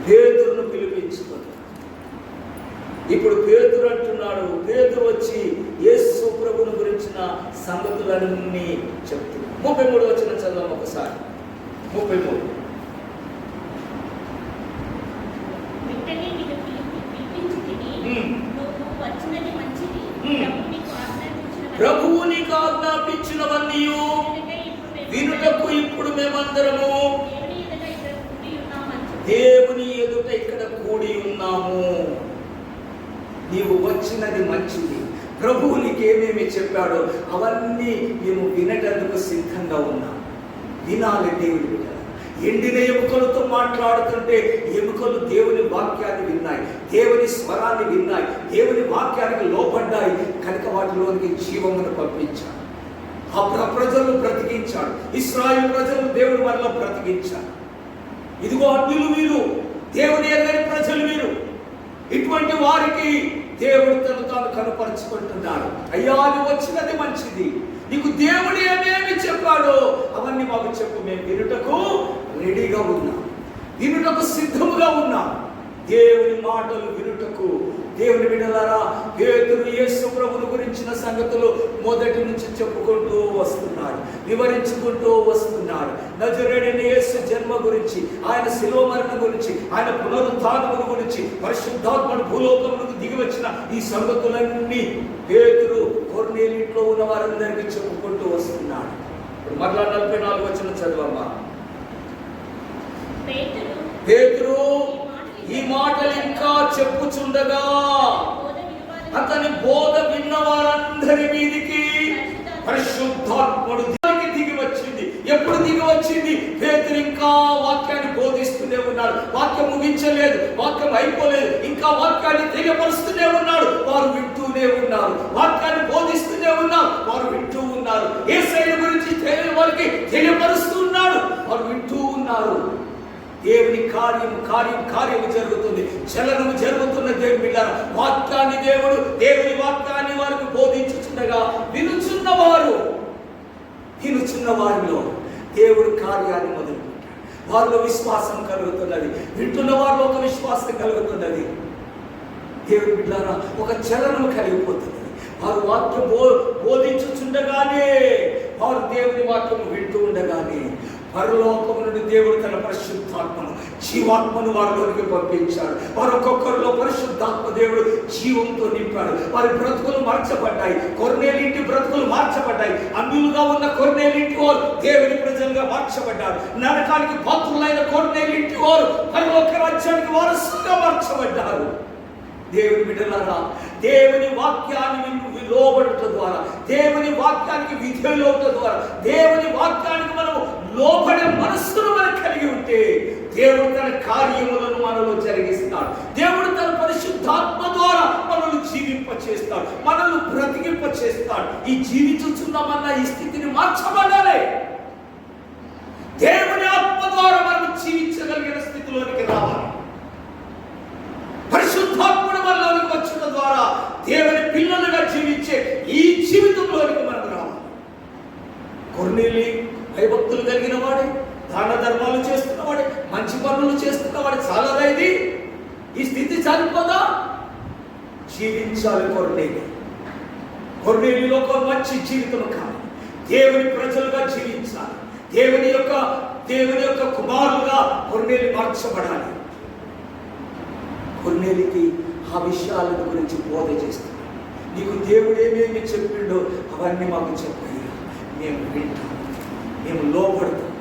పేతురును పిలిపించుకో. ఇప్పుడు పేతురు అంటున్నాడు, పేతురు వచ్చి యేసు ప్రభువుని గురించిన సంగతులన్నీ చెప్తున్నాడు. 33 వచనం చదవం ఒకసారి. 33. ప్రభువు నీకు ఆజ్ఞాపించినవన్నీ వినుటకు ఇప్పుడు మేమందరము దేవుని ఎదుట ఇక్కడ కూడి ఉన్నాము. నీవు వచ్చినది మంచిది, ప్రభువు నీకేమేమి చెప్పాడో అవన్నీ మేము వినటందుకు సిద్ధంగా ఉన్నాం. వినాలి దేవుని బిడ్డ. ఎండిన ఎముకలతో మాట్లాడుతుంటే ఎముకలు దేవుని వాక్యాన్ని విన్నాయి, దేవుని స్వరాన్ని విన్నాయి, దేవుని వాక్యానికి లోపడ్డాయి, కనుక వాటిలోనికి జీవమును పంపించాడు. ఆ ప్రజలను బ్రతికించాడు, ఇశ్రాయేలు ప్రజలను దేవుడు వల్ల బ్రతికించాడు. ఇదిగో అన్యులు వీరు, దేవుని ఎరుగని ప్రజలు వీరు, ఇటువంటి వారికి దేవుడు తను తాను కనపరుచుకుంటున్నాడు. అయ్యా, నువ్వు వచ్చినది మంచిది, నీకు దేవుడు ఏమేమి చెప్పాడో అవన్నీ మాకు చెప్పు, మేము వినుటకు రెడీగా ఉన్నాం, వినుటకు సిద్ధముగా ఉన్నాం. దేవుని మాటలు వినుటకు. దేవుని బిడ్డలారా, పేతురు యేసు ప్రభువుని గురించిన సంగతులు మొదటి నుంచి చెప్పుకుంటూ వస్తున్నాడు, వివరించుకుంటూ వస్తున్నాడు. నజరేయుడైన యేసు జన్మ గురించి, ఆయన శిలువ మరణం గురించి, ఆయన పునరుత్థానమును గురించి, పరిశుద్ధాత్మను భూలోకమునకు దిగి వచ్చిన ఈ సంగతులన్నీ పేతురు కొర్నేలి ఇంట్లో ఉన్న వారందరికీ చెప్పుకుంటూ వస్తున్నాడు. ఇప్పుడు మరలా 44 వచనం చదవమ్మా. పేతురు ఈ మాటలు ఇంకా చెప్పుచుండగా అతని బోధ విన్న వారందరి మీదికి పరిశుద్ధాత్ముడు దిగి వచ్చింది. ఎప్పుడు దిగి వచ్చింది? పేతురు ఇంకా వాక్యాన్ని బోధిస్తూనే ఉన్నాడు, వాక్యం ముగించలేదు, వాక్యం అయిపోలేదు, ఇంకా వాక్యాన్ని తెలియపరుస్తూనే ఉన్నాడు. వారు వింటూనే ఉన్నారు, వాక్యాన్ని బోధిస్తూనే ఉన్నారు, వారు వింటూ ఉన్నారు. యేసయ్య గురించి తెలియని వారికి తెలియపరుస్తూ ఉన్నాడు, వారు వింటూ ఉన్నారు. దేవుని కార్యము జరుగుతుంది, చలనము జరుగుతున్న దేవుని బిడ్డలారా, వాక్యాన్ని దేవుని వాక్యాన్ని వారికి బోధించుచుండగా వినుచున్న వారిలో దేవుడు కార్యాన్ని మొదలుపెట్టాడు. వారిలో విశ్వాసం కలుగుతున్నది, వింటున్న వారిలో ఒక విశ్వాసం కలుగుతున్నది. దేవుని బిడ్డలారా, ఒక చలనము కలిగిపోతున్నది. వారు వాక్యం బోధించుచుండగానే, వారు దేవుని వాక్యము వింటూ ఉండగానే పరలోకము నుండి దేవుడు తన పరిశుద్ధాత్మను, జీవాత్మను వారిలోనికి పంపించాడు. వారు ఒక్కొక్కరిలో పరిశుద్ధాత్మ దేవుడు జీవంతో నింపాడు. వారి బ్రతుకులు మార్చబడ్డాయి, కొర్నేలి ఇంటి బ్రతుకులు మార్చబడ్డాయి. అన్యులుగా ఉన్న కొర్నేలి ఇంటి వారు దేవుని ప్రజలుగా మార్చబడ్డారు. నరకానికి పాత్రులైన కొర్నేలి ఇంటి వారు పరలోక రాజ్యానికి వారసుగా మార్చబడ్డారు. దేవుని బిడ్డలారా, దేవుని వాక్యాన్ని నువ్వు లోబడటం ద్వారా, దేవుని వాక్యానికి విధేయులవటం ద్వారా, దేవుని వాక్యానికి మనం లోబడే మనస్సును మనం కలిగి ఉంటే దేవుడు తన కార్యములను మనలో జరిగిస్తాడు. దేవుడు తన పరిశుద్ధాత్మ ద్వారా మనల్ని జీవింప చేస్తాడు, మనల్ని బ్రతికింప చేస్తాడు. ఈ జీవించుచున్నామన్న ఈ స్థితిని మార్చబడాలి. దేవుని ఆత్మ ద్వారా మనం జీవించగలిగిన స్థితిలోనికి రావాలి. పరిశుద్ధాత్ముడు మనలోనికి వచ్చిన ద్వారా దేవుని పిల్లలుగా జీవించే ఈ జీవితంలోనికి మనం రావాలి. కొర్నేలి భయభక్తులు కలిగిన వాడే, దాన ధర్మాలు చేస్తున్నవాడే, మంచి పనులు చేస్తున్నవాడే. చాలా ఇది ఈ స్థితి సరిపోదా? జీవించాలి కొర్నేలిలో ఒక మంచి జీవితం కావాలి. దేవుని ప్రజలుగా జీవించాలి. దేవుని యొక్క కుమారులుగా కొర్నేలి మార్చబడాలి. కొర్నేలికి ఆ విషయాల గురించి బోధ చేస్తున్నాడు. నీకు దేవుడు ఏమేమి చెప్పిండో అవన్నీ మాకు చెప్పయ్యా, మేము వింటాం, మేము లోబడతాం,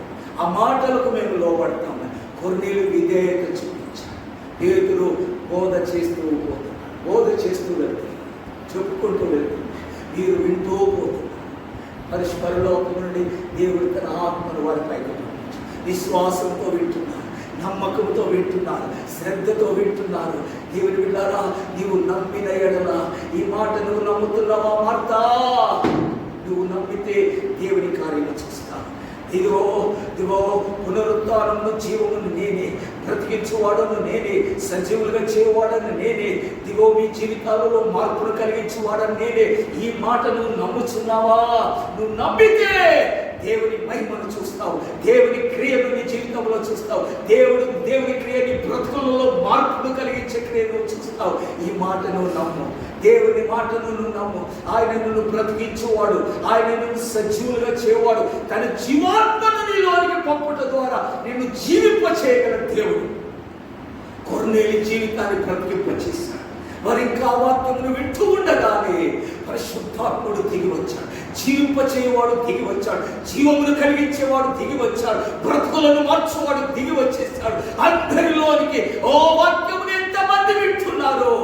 ఆ మాటలకు మేము లోబడతాం. కొర్నేలి విధేయత చూపించాలి. పేతురు బోధ చేస్తూ వెళ్తున్నారు, చెప్పుకుంటూ వెళ్తున్నారు, మీరు వింటూ పోతున్నారు. పరలోకం నుండి దేవుడు తన ఆత్మను వారిపైకి పంపించి విశ్వాసంతో వింటున్నారు, నమ్మకంతో వింటున్నారు, శ్రద్ధతో వింటున్నారు. దేవుని బిడ్డలారా, నీవు నమ్మిన ఎడల ఈ మాట నువ్వు నమ్ముతున్నావా? మార్తా, నువ్వు నమ్మితే దేవుని కార్యము చూస్తావు. ఇదిగో పునరుద్ధానమును జీవమును నేనే, బ్రతికించువాడను నేనే, సజీవులుగా చేయవాడను నేనే. ఇదిగో మీ జీవితాలలో మార్పును కలిగించువాడను నేనే. ఈ మాట నువ్వు నమ్ముచున్నావా? నువ్వు నమ్మితే దేవుని మహిమను చూస్తావు, దేవుని క్రియను నీ జీవితంలో చూస్తావు, దేవుని క్రియ నీ బ్రతుకులలో మార్పును కలిగించే క్రియను చూస్తావు. ఈ మాటను నమ్ము, దేవుని మాటను నువ్వు నమ్ము. ఆయన నిన్ను బ్రతికించువాడు, ఆయన నిన్ను సజీవులుగా చేయవాడు. తన జీవాత్మను నీలోనికి పంపుట ద్వారా నిన్ను జీవింప చేయగల దేవుడు. కొర్నేలి జీవితాన్ని బ్రతికింప చేశాడు. మరి ఇంకా వాక్యమును వింటూ ఉండగానే పరిశుద్ధాత్ముడు దిగి వచ్చాడు, జీవింప చేయవాడు దిగి వచ్చాడు, జీవమును కలిగించేవాడు దిగి వచ్చాడు, బ్రతుకులను మార్చేవాడు దిగి వచ్చేసాడు. అందరిలోనికి ఓ వాక్యమును ఎంతమంది వింటున్నారో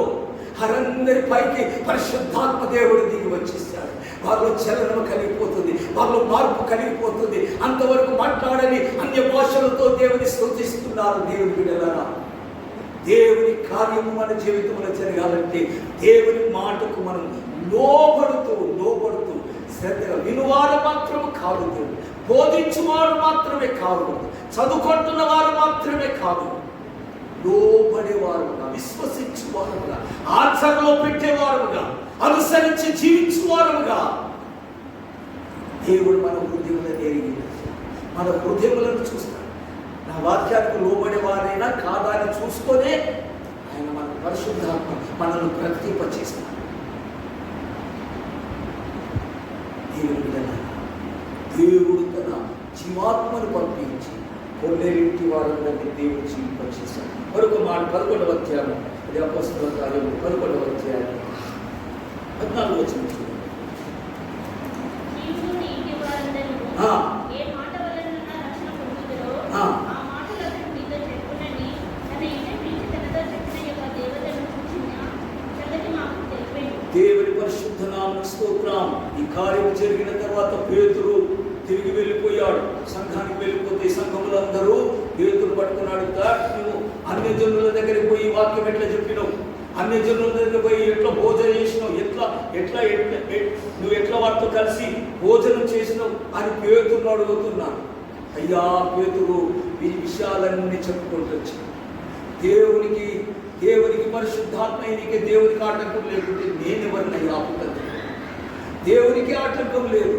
వారందరి పైకి పరిశుద్ధాత్మ దేవుడు దిగి వచ్చేసాడు. వాళ్ళు చలనం కలిగిపోతుంది, వాళ్ళు మార్పు కలిగిపోతుంది. అంతవరకు మాట్లాడని అన్య భాషలతో దేవుని స్తుతిస్తున్నారు. దేవుని బిడ్డలారా, దేవుని కార్యము మన జీవితంలో జరగాలంటే దేవుని మాటకు మనం లోబడుతూ శ్రద్ధగా వినువారు మాత్రమే కాదు, దేవుడు బోధించువారు మాత్రమే కాదు, చదువుకుంటున్న వారు మాత్రమే కాదు, లోబడేవారుగా, విశ్వసించువారుగా, ఆచరణలో పెట్టేవారుగా, అనుసరించి జీవించువారుగా దేవుడు మన హృదయములను ఎరిగి మన హృదయములను చూస్తాడు. నా వాక్యానికి లోబడేవారైనా కాదా అని చూసుకొనే ఆయన మన పరిశుద్ధాత్మ మనల్ని బ్రతికింపచేస్తాడు. దేవుడు తన జీవాత్మను పంపించి కొన్నేరింటి వారందరినీ దేవుడు జీవింపచేశాడు. మరొక మాట 11వ అధ్యాయం, అది అపోస్తలుల కార్యము 11వ అధ్యాయం 14వ వచనం చూడండి. దేవుని పరిశుద్ధ నామమునకు స్తోత్రం. ఈ కార్యం జరిగిన తర్వాత పేతురు తిరిగి వెళ్ళిపోయాడు, సంఘానికి వెళ్ళిపోతే సంఘములందరూ పేతురు పట్టుకున్నాడు. నువ్వు అన్యజనుల దగ్గరికి పోయి వాక్యం ఎట్లా చెప్పినావు, అన్యజనుల దగ్గర పోయి ఎట్లా భోజనం చేసినావు, నువ్వు ఎట్లా వాటితో కలిసి భోజనం చేసినావు అని పేతురును అడుగుతున్నాడు. అయ్యా పేతురు ఈ విషయాలన్నీ చెప్పుకుంటూ వచ్చాడు. దేవునికి పరిశుద్ధాత్మ నీకే దేవునికి ఆటంకం లేకుంటే నేనెవరిని ఆపుతాను? దేవునికి ఆటంకం లేదు,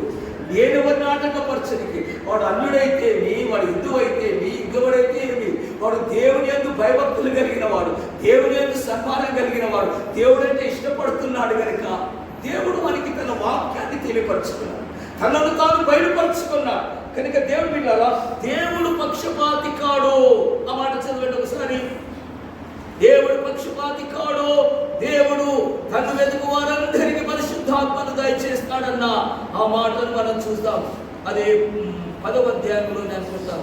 నేనెవరిని ఆటంకపరచనికి. వాడు అన్యుడైతేమి, వాడు హిందువు అయితేమి, ఇంకొకడైతే ఏమి, వాడు దేవుని యందు భయభక్తులు కలిగిన వాడు, దేవుని యందు సన్మానం కలిగిన వాడు, దేవుడు అంటే ఇష్టపడుతున్నాడు కనుక దేవుడు మనకి తన వాక్యాన్ని తెలియపరుచుకున్నాడు, తనను తాను బయలుపరుచుకున్నాడు కనుక దేవుడు పిల్లలా, దేవుడు పక్షపాతి కాడు. ఆ మాట చదవండి ఒకసారి. దేవుడు పక్షపాతి కాడు, దేవుడు తను వెతుకు వారందరికీ పరిశుద్ధాత్మను దయచేస్తాడన్న ఆ మాటను మనం చూద్దాం. అదే 10వ అధ్యాయంలో అనుకుంటాం.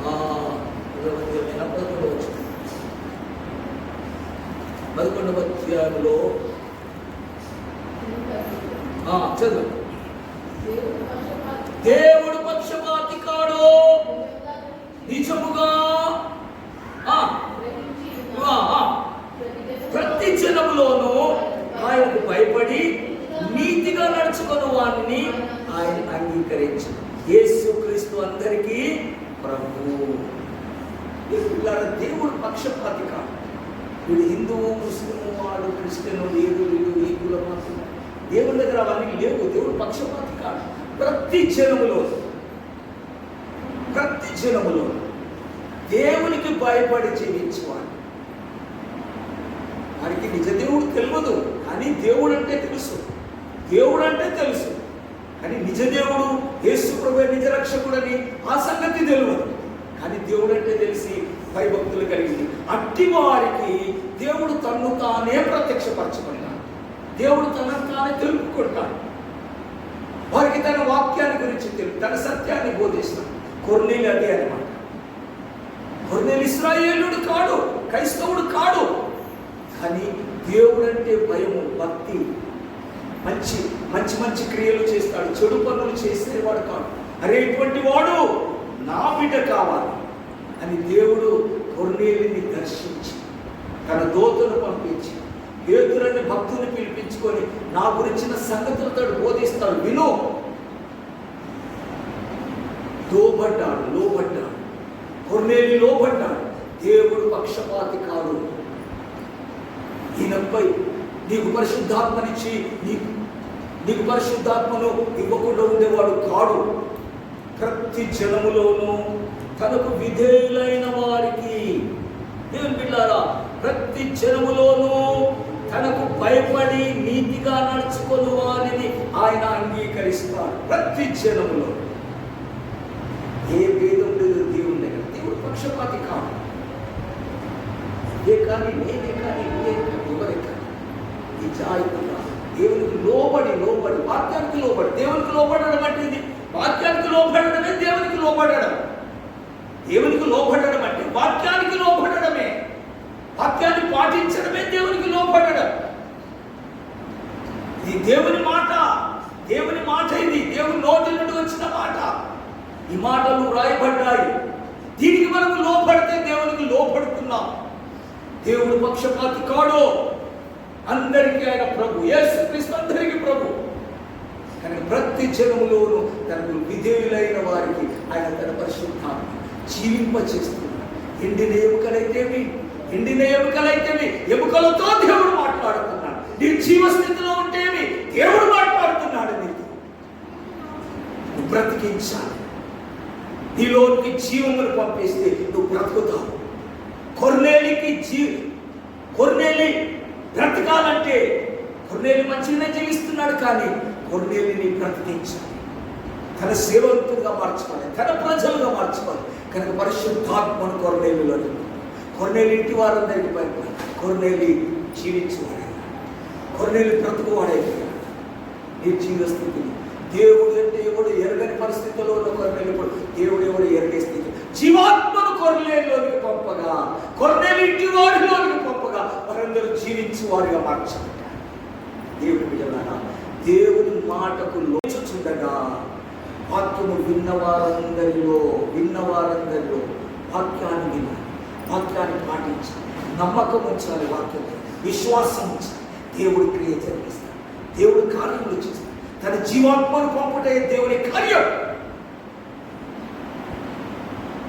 10వ అధ్యాయం 11వ అధ్యాయంలో చదువు. దేవుడు పక్షపాతి కాడు, నిజముగా ప్రతి జనములోనూ ఆయనకు భయపడి నీతిగా నడుచుకున్న వారిని ఆయన అంగీకరించారు. యేసుక్రీస్తు అందరికీ ప్రభువు. దేవుడు పక్షపాతి కాదు. వీడు హిందువు, ముస్లిము, వాడు క్రిస్టియను, లేదు వీడు ఈ కులం మాత్రం. దేవుని దగ్గర అవన్నీ లేవు. దేవుడు పక్షపాతి కాదు. ప్రతి జనములో దేవునికి భయపడి జీవించేవాడు. వారికి నిజ దేవుడు తెలియదు, కానీ దేవుడు అంటే తెలుసు. కానీ నిజ దేవుడు యేసు ప్రభువే నిజ రక్షకుడని ఆ సంగతి తెలియదు. కానీ దేవుడు అంటే తెలిసి భయభక్తులు కలిగింది. అట్టి వారికి దేవుడు తన్ను తానే ప్రత్యక్షపరచుకున్నాడు. దేవుడు తనను తానే తెలుపుకుంటాడు. వారికి తన వాక్యాన్ని గురించి తన సత్యాన్ని బోధిస్తాడు. కొర్నేలి అదే అన్నమాట. కొర్నేలి ఇశ్రాయేలుడు కాడు, క్రైస్తవుడు కాడు, కానీ దేవుడు అంటే భయము, భక్తి, మంచి క్రియలు చేస్తాడు. చెడు పనులు చేసేవాడు కాదు. అరే ఇటువంటి వాడు నా బిడ్డ కావాలి అని దేవుడు కొర్నేలిని దర్శించి తన దూతను పంపించి పేతురుని భక్తుని పిలిపించుకొని నా గురించిన సంగతులతో బోధిస్తాడు. విను. లోబడ్డాడు. కొర్నేలి లోబడ్డాడు. దేవుడు పక్షపాతి కాదు. ఈయనపై నీకు పరిశుద్ధాత్మనిచ్చి నీకు పరిశుద్ధాత్మను ఇవ్వకుండా ఉండేవాడు కాడు. ప్రతి జనములోనూ తనకు విధేయులైన వారికి, దేవుని బిడ్డలారా, ప్రతి జనములోనూ తనకు భయపడి నీతిగా నడుచుకుని వారిని ఆయన అంగీకరిస్తాడు. ప్రతి జనములో ఏ భేదం లేదు దేవుని దగ్గర. దేవుడు పక్షపాతి కాదు. ఏ కానీ నేనే కానీ ఎవరే కానీ నిజాయితీగా దేవునికి లోబడి వాక్యానికి లోబడి. దేవునికి లోబడడం అంటే ఇది. వాక్యానికి లోబడడమే దేవునికి లోబడడం. దేవునికి లోబడడం అంటే వాక్యానికి లోబడడమే. వాక్యాన్ని పాటించడమే దేవునికి లోబడడం. ఇది దేవుని మాట ఇది. దేవుని నోటి నుండి వచ్చిన మాట. ఈ మాటలు రాయబడ్డాయి. దీనికి మనకు లోబడితే దేవునికి లోబడుతున్నాం. దేవుడు పక్షపాతి కాడు. అందరికీ ఆయన ప్రభు. యేసుక్రీస్తు అందరికీ ప్రభు. కనుక ప్రతి జనములోనూ తనకు విధేయులైన వారికి ఆయన తన పరిశుద్ధాత్మ జీవింపచేస్తున్నాడు. ఎండిన ఎముకలైతేవి ఎముకలతో దేవుడు మాట్లాడుతున్నాడు. నీ జీవస్థితిలో ఉంటేవి దేవుడు మాట్లాడుతున్నాడు. నువ్వు బ్రతికించాలి. నీలోనికి జీవమును పంపిస్తే నువ్వు బ్రతుకుతావు. కొర్నేలి బ్రతకాలంటే కొర్నేలి మంచిగానే జీవిస్తున్నాడు, కానీ కొర్నేలిని బ్రతికించాలి. తన సేవకులుగా మార్చుకోవాలి, తన ప్రజలుగా మార్చుకోవాలి. కనుక పరిశుద్ధాత్మను కొర్నేలి ఇంటి వారందరికీ భయపడాలి. కొర్నేలి జీవించేవాడే, కొర్నేలి బ్రతుకువాడైపోయాడు. నీ జీవస్థితిని దేవుడు అంటే ఎవడు ఎరగని పరిస్థితుల్లో ఉన్న కొర్నేలి, దేవుడు ఎవడు ఎరగే స్థితి జీవాత్మను కొర్నేలిలోనికి పంపగా, కొర్నేలి ఇంటి వారిలోనికి పంపగా వారందరూ జీవించి వారిగా మార్చాలి. దేవుని బిడ్డలారా, దేవుని మాటకు లోచుచుండగా వాక్యము విన్నవారందరిలో వాక్యాన్ని వినాలి, వాక్యాన్ని పాటించాలి, నమ్మకం ఉంచాలి, వాక్యం విశ్వాసం ఉంచాలి. దేవుడు క్రియ జరిగిస్తాడు, దేవుడు కార్యములు చేస్తాడు. తన జీవాత్మను పంపుటే దేవుని కార్యం.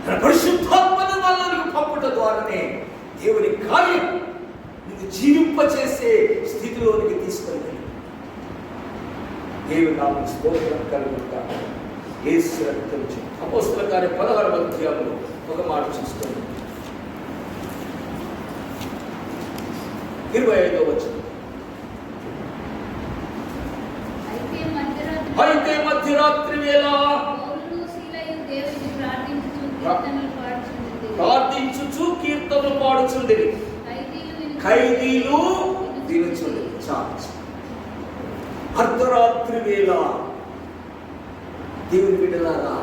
తన పరిశుద్ధాత్మను వాళ్ళకి పంపుట ద్వారానే దేవుని కార్యం నీకు జీవింపచేసే స్థితిలోనికి తీసుకెళ్ళి దేవుని నామమున స్తోత్రం కలుగుగాక. యేసు రక్తం అపోస్తలుల కార్యం 16వ అధ్యాయంలో ఒక మాట చూస్తాం. 25వ వచనం. అయితే మధ్యరాత్రి వేళ ప్రార్థించుచు కీర్తనలు పాడుచుండిరి, ఖైదీలు వినుచుండిరి. అర్ధరాత్రి వేళ దేవుని బిడ్డలారా,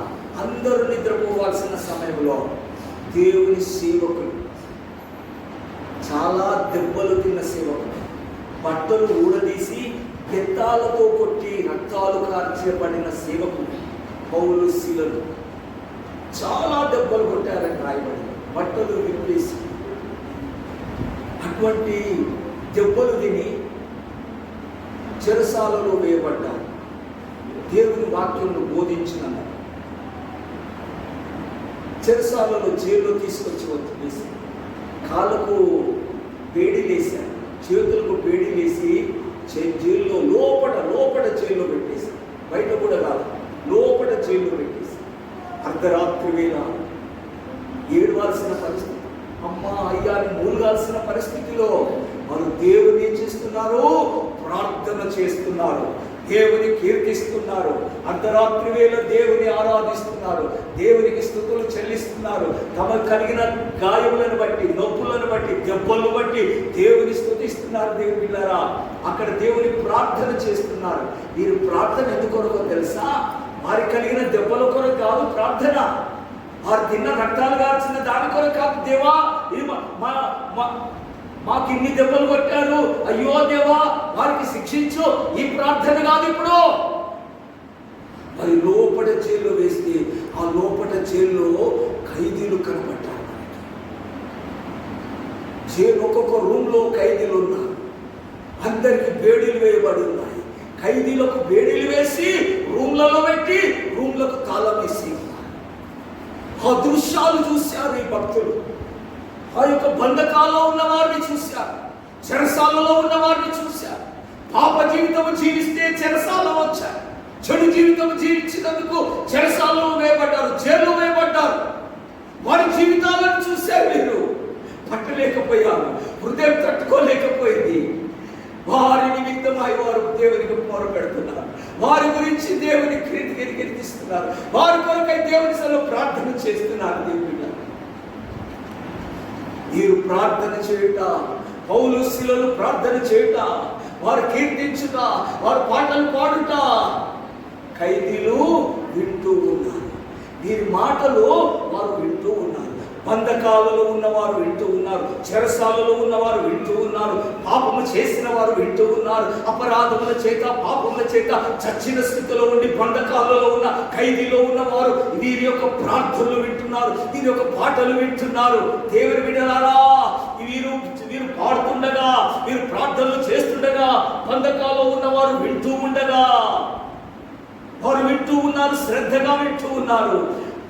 అందరూ నిద్రపోవాల్సిన సమయంలో దేవుని సేవకులు చాలా దెబ్బలు తిన్న సేవకుడు, బట్టలు ఊడదీసి బెత్తాలతో కొట్టి రక్తాలు కార్చబడిన సేవకుడు పౌలు శీలలు. చాలా దెబ్బలు కొట్టారని రాయబడి, బట్టలు విప్పేసి. అటువంటి దెబ్బలు తిని చెరసాలలో వేయబడ్డారు. దేవుని వాక్యంను బోధించినందుకు చెరసాలలో జైల్లో తీసుకొచ్చి వదిలేసి కాళ్ళకు బేడీలేశారు, చేతులకు బేడీలేసి జైల్లో లోపల జైల్లో పెట్టేసి, బయట కూడా కాదు, లోపల జైల్లో పెట్టేసి అర్ధరాత్రి వేళ ఏడవాల్సిన పరిస్థితి, అమ్మా అయ్యాన్ని మూలగాల్సిన పరిస్థితిలో వారు దేవుని ఏం చేస్తున్నారు? ప్రార్థన చేస్తున్నారు, దేవుని కీర్తిస్తున్నారు, అర్ధరాత్రి వేళ దేవుని ఆరాధిస్తున్నారు, దేవునికి స్తుతులు చెల్లిస్తున్నారు. తమకు కలిగిన గాయములను బట్టి, నొప్పులను బట్టి, దెబ్బలను బట్టి దేవుని స్తుతిస్తున్నారు. దేవుని పిల్లరా, అక్కడ దేవుని ప్రార్థన చేస్తున్నారు. వీరు ప్రార్థన ఎందుకొరకో తెలుసా? వారి కలిగిన దెబ్బల కొరకు కాదు ప్రార్థన, వారు తిన్న రక్తాలు కాల్చిన దాని కొరకు కాదు. దేవా ఇది మాకు ఇన్ని దెబ్బలు కొట్టారు, అయ్యో దేవా వారికి శిక్షించు, ఈ ప్రార్థన కాదు. ఇప్పుడు మరి లోపల జైల్లో వేస్తే ఆ లోపల జైల్లో ఖైదీలు కనబడ్డారు. జైలు ఒక్కొక్క రూమ్లో ఖైదీలు ఉన్నారు, అందరికి బేడీలు వేయబడి ఉన్నాయి. ఖైదీలకు బేడీలు వేసి రూమ్లలో పెట్టి రూమ్లకు తాళం వేసి ఆ దృశ్యాలు చూశారు ఈ భక్తులు. ఆ యొక్క బంధకాల్లో ఉన్న వారిని చూశారు, చెరసాలలో ఉన్న వారిని చూశారు. పాప జీవితం జీవిస్తే చెరసాలలో వచ్చారు, చెడు జీవితం జీవించినందుకు చెరసాలలో వేయబడ్డారు, జైల్లో వేయబడ్డారు. వారి జీవితాలను చూశారు. వీరు పట్టలేకపోయారు, హృదయం తట్టుకోలేకపోయింది. వారి నిమిత్తమై వారు దేవునికి మొరపెడుతున్నారు, వారి గురించి దేవుని కీర్తిస్తున్నారు, వారి కొరకై దేవుని సన్నిధిలో ప్రార్థన చేస్తున్నారు. దేవుని వీరు ప్రార్థన చేయుట, పౌలు శీలలు ప్రార్థన చేయుట, వారు కీర్తించుట, వారు పాటలు పాడుట ఖైదీలు వింటూ ఉన్నారు. వీరి మాటలు వారు వింటూ ఉన్నారు. బంధకాలలో ఉన్నవారు వింటూ ఉన్నారు, చెరసాలలో ఉన్నవారు వింటూ ఉన్నారు, పాపము చేసిన వారు వింటూ ఉన్నారు. అపరాధముల చేత, పాపముల చేత చచ్చిన స్థితిలో ఉండి బంధకాలలో ఉన్న ఖైదీలో ఉన్నవారు వీరి యొక్క ప్రార్థనలు వింటున్నారు, వీరి యొక్క పాటలు వింటున్నారు. దేవుని బిడ్డలారా, వీరు పాడుతుండగా, వీరు ప్రార్థనలు చేస్తుండగా బంధకాలలో ఉన్నవారు వింటూ ఉండగా వారు వింటూ ఉన్నారు, శ్రద్ధగా వింటూ ఉన్నారు.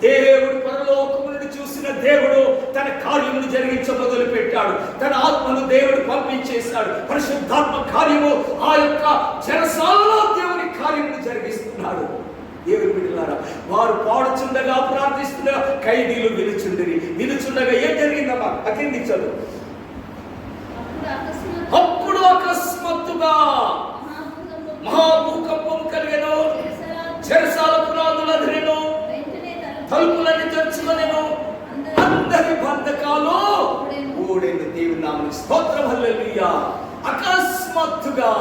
దేవుడు పరలోకము నుండి చూసిన దేవుడు తన కార్యమును జరిగించ మొదలు పెట్టాడు. తన ఆత్మను దేవుడు పంపించేశాడు. పరిశుద్ధాత్మ కార్యము ఆ యొక్క చెరసాలలో దేవుని కార్యమును జరిగిస్తున్నాడు. దేవుని బిడ్డలారా, వారు పాడుచుండగా, ప్రార్థిస్తుండగా ఖైదీలు నిలుచుండగా ఏం జరిగిందమ్మా? అఖండించదు. అప్పుడు అకస్మాత్తుగా మహాభూకంపం కలిగెను, చెరసాల పునాదులు అదిరెను, తలుపులన్నీ తెరుచుకొనెను, అందరి బంధకాలు ఊడెను. దేవుని నామమునకు స్తోత్రం, హల్లెలూయా. అకస్మాత్తుగా.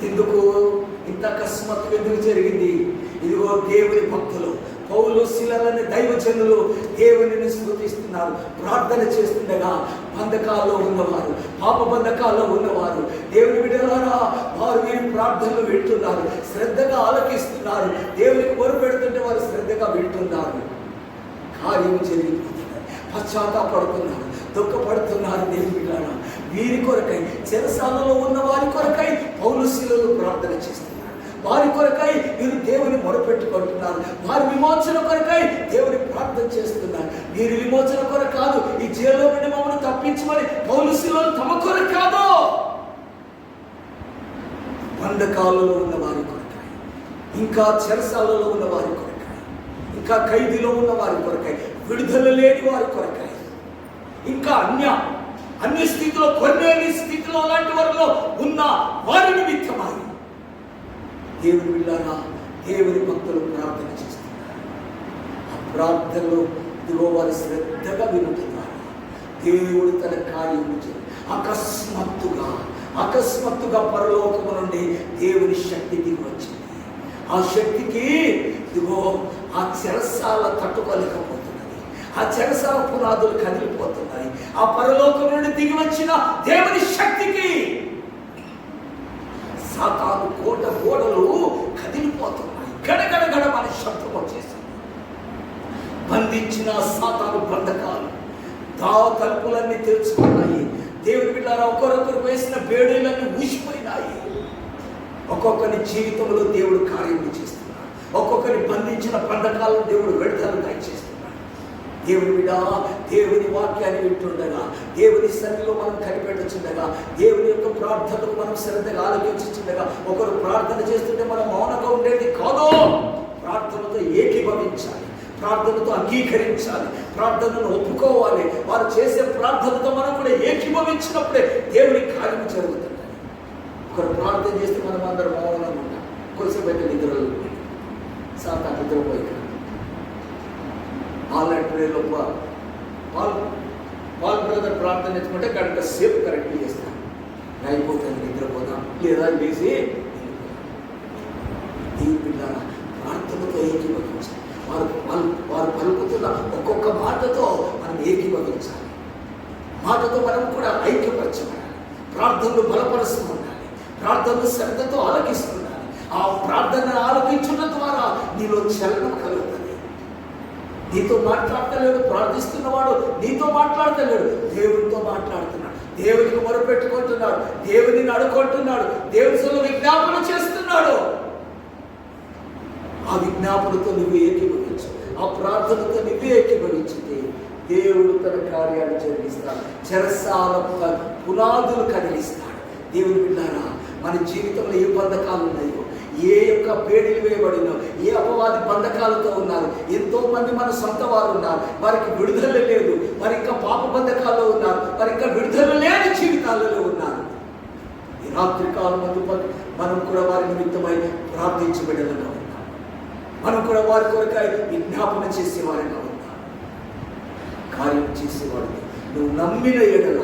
ఎందుకు ఇంత అకస్మాత్తుగా ఎందుకు జరిగింది? ఇదిగో దేవుని భక్తులు, పౌలు శీలలని దైవజనులు దేవునిని స్తుతిస్తున్నారు, ప్రార్థన చేస్తుండగా బంధకాల్లో ఉన్నవారు, పాప బంధకాల్లో ఉన్నవారు, దేవుని బిడ్డలారా, వారు వీరి ప్రార్థనలు వింటున్నారు, శ్రద్ధగా ఆలకిస్తున్నారు. దేవునికి మొరుపెడుతుంటే వారు శ్రద్ధగా వింటున్నారు. కార్యము జరిగిపోతున్నారు, పశ్చాత్తాపడుతున్నారు, దుఃఖపడుతున్నారు. దేవుని బిడ్డలారా, వీరి కొరకై, చెరసాలలో ఉన్న వారి కొరకై పౌలు శీలలు ప్రార్థన చేస్తున్నారు. వారి కొరకై వీరు దేవుని మొరపెట్టుకుంటున్నారు. వారి విమోచన కొరకై దేవుని ప్రార్థన చేస్తున్నారు. వీరి విమోచన కొరకు కాదు, ఈ జైల్లో నుండి మమ్మల్ని తప్పించమని పౌలు శీలలు తమ కొరకు కాదు, బంధకాలలో ఉన్న వారి కొరకై, ఇంకా చెరసాలలో ఉన్న వారి కొరకై, ఇంకా ఖైదీలో ఉన్న వారి కొరకై, విడుదల లేని వారి కొరకై, ఇంకా అన్ని స్థితిలో, కొన్ని స్థితిలో అలాంటి వారిలో ఉన్న వారి నిమిత్తమై దేవుని బిడ్డలారా, దేవుని భక్తులు ప్రార్థన చేస్తున్నారు. ఆ ప్రార్థనలో ఇదిగో వారు శ్రద్ధగా వింటున్నారు. దేవుడు తన కార్యము అకస్మాత్తుగా పరలోకము నుండి దేవుని శక్తి దిగి వచ్చింది. ఆ శక్తికి ఇదిగో ఆ చెరసాల తట్టుకోలేకపోతున్నది, ఆ ఆ చెరసాల పునాదులు కదిలిపోతున్నాయి. ఆ పరలోకం నుండి దిగి వచ్చిన దేవుని శక్తికి సాతాను కోట గోడలు కదిలిపోతున్నాయి. గడగడగడ మన శబ్దం వచ్చేసింది. బంధించిన సాతాను బంధకాలు తలుపులన్నీ తెరుచుకున్నాయి. దేవుని బిడ్డలారా, ఒకరొకరు వేసిన బేడీలన్నీ ఊసిపోయినాయి. ఒక్కొక్కరి జీవితంలో దేవుడు కార్యం చేస్తున్నాడు. ఒక్కొక్కరి బంధించిన బంధకాలను దేవుడు విడుదల దయచేస్తున్నాడు. దేవుని బిడ్డ, దేవుని వాక్యాన్ని వింటుండగా, దేవుని సన్నిధిలో మనం కనిపెట్టుచుండగా, దేవుని యొక్క ప్రార్థనకు మనం శ్రద్ధగా ఆలోచించుండగా, ఒకరు ప్రార్థన చేస్తుంటే మనం మౌనంగా ఉండేది కాదు. ప్రార్థనతో ఏకీభవించాలి, ప్రార్థనతో అంగీకరించాలి, ప్రార్థనను ఒప్పుకోవాలి. వారు చేసే ప్రార్థనతో మనం కూడా ఏకీభవించినప్పుడే దేవుని కార్యం జరుగుతుంది. ఒకరు ప్రార్థన చేస్తే మనం అందరం మౌనంగా ఉంటాం. కొంచెంసేపు అయితే నిద్రలో సాతా నిద్రపోయి ఆల్రెడీలో పాల్ బ్రదర్ ప్రార్థన చేసుకుంటే గంట సేపు కరెక్ట్ చేస్తాం. అయిపోతుంది, నిద్రపోతాం, లేదా లేచి దేవుని బిడ్డలారా, ప్రార్థనతో ఏకీభవించాలి. వారు పలుకుతున్న ఒక్కొక్క మాటతో మనం ఏకీభవించాలి. మాటతో మనం కూడా ఐక్యపరచబడాలి. ప్రార్థనలు బలపరుస్తూ ఉండాలి. ప్రార్థనలు శ్రద్ధతో ఆలకిస్తుండాలి. ఆ ప్రార్థన ఆలకించడం ద్వారా నీలో చలనం కలుగుతుంది. నీతో మాట్లాడతలేడు, ప్రార్థిస్తున్నవాడు నీతో మాట్లాడతలేడు, దేవునితో మాట్లాడుతున్నాడు. దేవునికి మొరపెట్టుకుంటున్నాడు, దేవుని అడుకుంటున్నాడు, దేవునిలో విజ్ఞాపన చేస్తున్నాడు. ఆ విజ్ఞాపనతో నువ్వు ఏకీభవించు, ఆ ప్రార్థనతో నువ్వు ఏకీభవించితే దేవుడు తన కార్యాలు జరిగిస్తాడు. చెరసాల పునాదులు కదిలిస్తాడు. దేవుని బిడ్డారా, మన జీవితంలో ఏ బంధకాలు ఉన్నాయో, ఏ యొక్క పేడీలు వేయబడినో, ఏ అపవాది బంధకాలతో ఉన్నారు. ఎంతో మంది మన సొంత వారు ఉన్నారు, వారికి విడుదల లేదు. వారి ఇంకా పాప బంధకాల్లో ఉన్నారు, వారి ఇంకా విడుదల లేని జీవితాలలో ఉన్నారు. ఈ రాత్రి కాలం మనం కూడా వారి నిమిత్తమై ప్రార్థించబడేలాగా ఉన్నాం. మనం కూడా వారి కొరకై విజ్ఞాపన చేసేవారిగా ఉన్నాం. కార్యం చేసేవాడు నువ్వు నమ్మిన ఎడల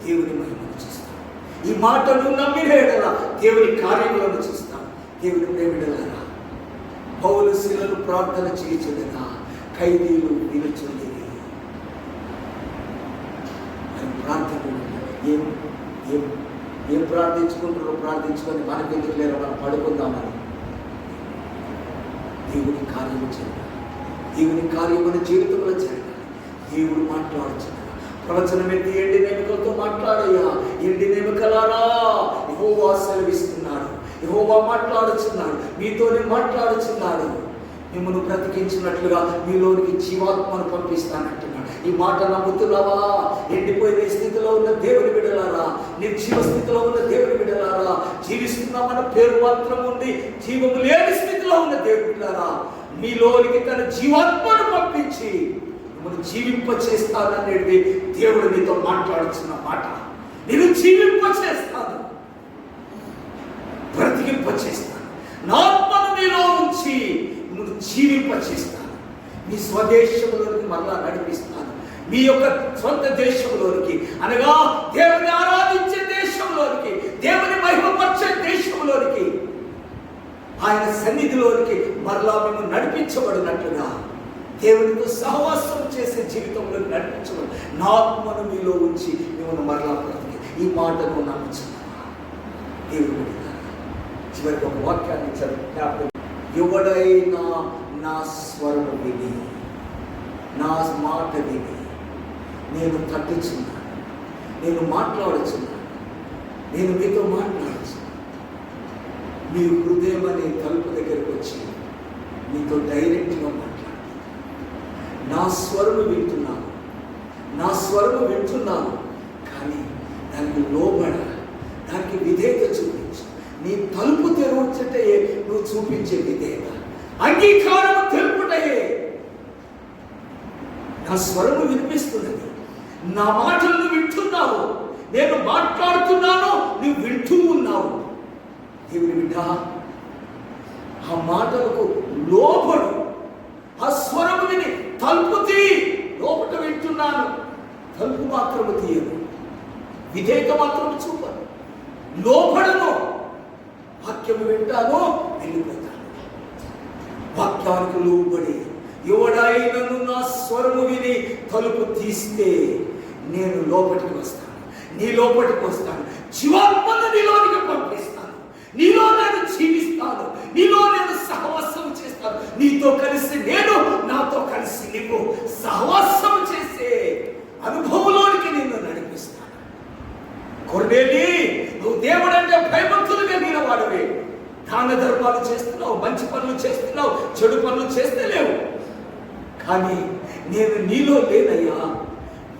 దేవుని మహిమను చూస్తావు. ఈ మాట నువ్వు నమ్మిన ఎడల దేవుని కార్యములను చూస్తావు. దేవుని ప్రేమిడలారా, పౌలు శిలను ప్రార్థన చేయుచుండగా ఖైదీలు వినుచుండిరి. అని ప్రార్థన ఏం ప్రార్థించుకుంటారో ప్రార్థించుకొని మనకెందుకు లేరో మనం పడుకుందామని. దేవుని కార్యము చేయాలి. దేవుని కార్యం మన జీవితంలో చేయాలి. దేవుడు మాట్లాడుచున్నాడు. ప్రవచనం ఎత్తి ఎండి నేమికలతో మాట్లాడయ్యా, ఎండి నేమికలారా యెహోవా సెలవిస్తున్నాడు. యెహోవా మాట్లాడుచున్నాడు, మీతోనే మాట్లాడుచున్నాడు. మిమ్మల్ని బ్రతికించినట్లుగా మీలోనికి జీవాత్మను పంపిస్తానంటున్నాడు. ఈ మాట నమ్ముతున్నావా? ఎండిపోయిన స్థితిలో ఉన్న దేవుని బిడ్డలారా, నిర్జీవ స్థితిలో ఉన్న దేవుని బిడ్డలారా, జీవిస్తున్నామన్న పేరు మాత్రం ఉంది, జీవము లేని స్థితిలో ఉన్న దేవుని బిడ్డలారా, మీలోనికి తన జీవాత్మను పంపించి మిమ్మల్ని జీవింప చేస్తాననేది దేవుడు నీతో మాట్లాడుతున్న మాట. నేను జీవింప చేస్తాను, బ్రతికింప చేస్తాను, నా ఆత్మను మీలో ఉంచి మిమ్మల్ని జీవింప చేస్తాను. మీ స్వదేశంలోనికి మరలా నడిపిస్తాను. మీ యొక్క సొంత దేశంలోనికి, అనగా దేవుని ఆరాధించే దేశంలోనికి, దేవుని మహిమపరిచే దేశంలోనికి, ఆయన సన్నిధిలోనికి మరలా మేము నడిపించబడినట్లుగా, దేవునితో సహవాసం చేసే జీవితంలో నడిపించబడి నా ఆత్మను మీలో ఉంచి మిమ్మల్ని మరలా బ్రతికి. ఈ మాటను నమ్ముచున్నావా? దేవుని చివరికి ఒక వాక్యాన్ని జ్ఞాపకం. ఎవడైనా నా స్వరము విని, నా మాట విని నేను తట్టుచున్నాను, నేను మాట్లాడుచున్నాను, నేను మీతో మాట్లాడుచున్నాను. మీ హృదయం అనే తలుపు దగ్గరకు వచ్చి మీతో డైరెక్ట్గా మాట్లాడు. నా స్వరము వింటున్నాను, నా స్వరము వింటున్నాను, కానీ దానికి లోబడ, దానికి విధేయత చూపించు. నీ తలుపు తెరవచ్చటే నువ్వు చూపించే విధేయత, అంగీకారము తెలుపుటయే. నా స్వరము వినిపిస్తున్నది, నా మాటలను వింటున్నావు, నేను మాట్లాడుతున్నాను, నువ్వు వింటూ ఉన్నావు. దేవుని బిడ్డ, ఆ మాటలకు లోబడు. ఆ స్వరము విని తలుపు తీ. లోపట వింటున్నాను, తలుపు మాత్రము తీయను, విధేయత మాత్రము చూపను, లోపడను. వాక్యము వింటాను, వెళ్ళిపోతాను. వాక్యానికి లోబడి ఎవడైనను నా స్వరము విని తలుపు తీస్తే నేను లోపలికి వస్తాను, నీ లోపలికి వస్తాను, జీవాత్మను నీలోనికి పంపిస్తాను, నీలో నేను జీవిస్తాను, నీలో నేను సహవాసం చేస్తాను, నీతో కలిసి నేను, నాతో కలిసి నీవు సహవాసం చేసే అనుభవంలోనికి నిన్ను నడిపిస్తాను. కొర్నేలి, నువ్వు దేవుడు అంటే భయభక్తులుగా నేను వాడవే. దాన ధర్మాలు చేస్తున్నావు, మంచి పనులు చేస్తున్నావు, చెడు పనులు చేస్తలేవు. కానీ నేను నీలో లేనయ్యా,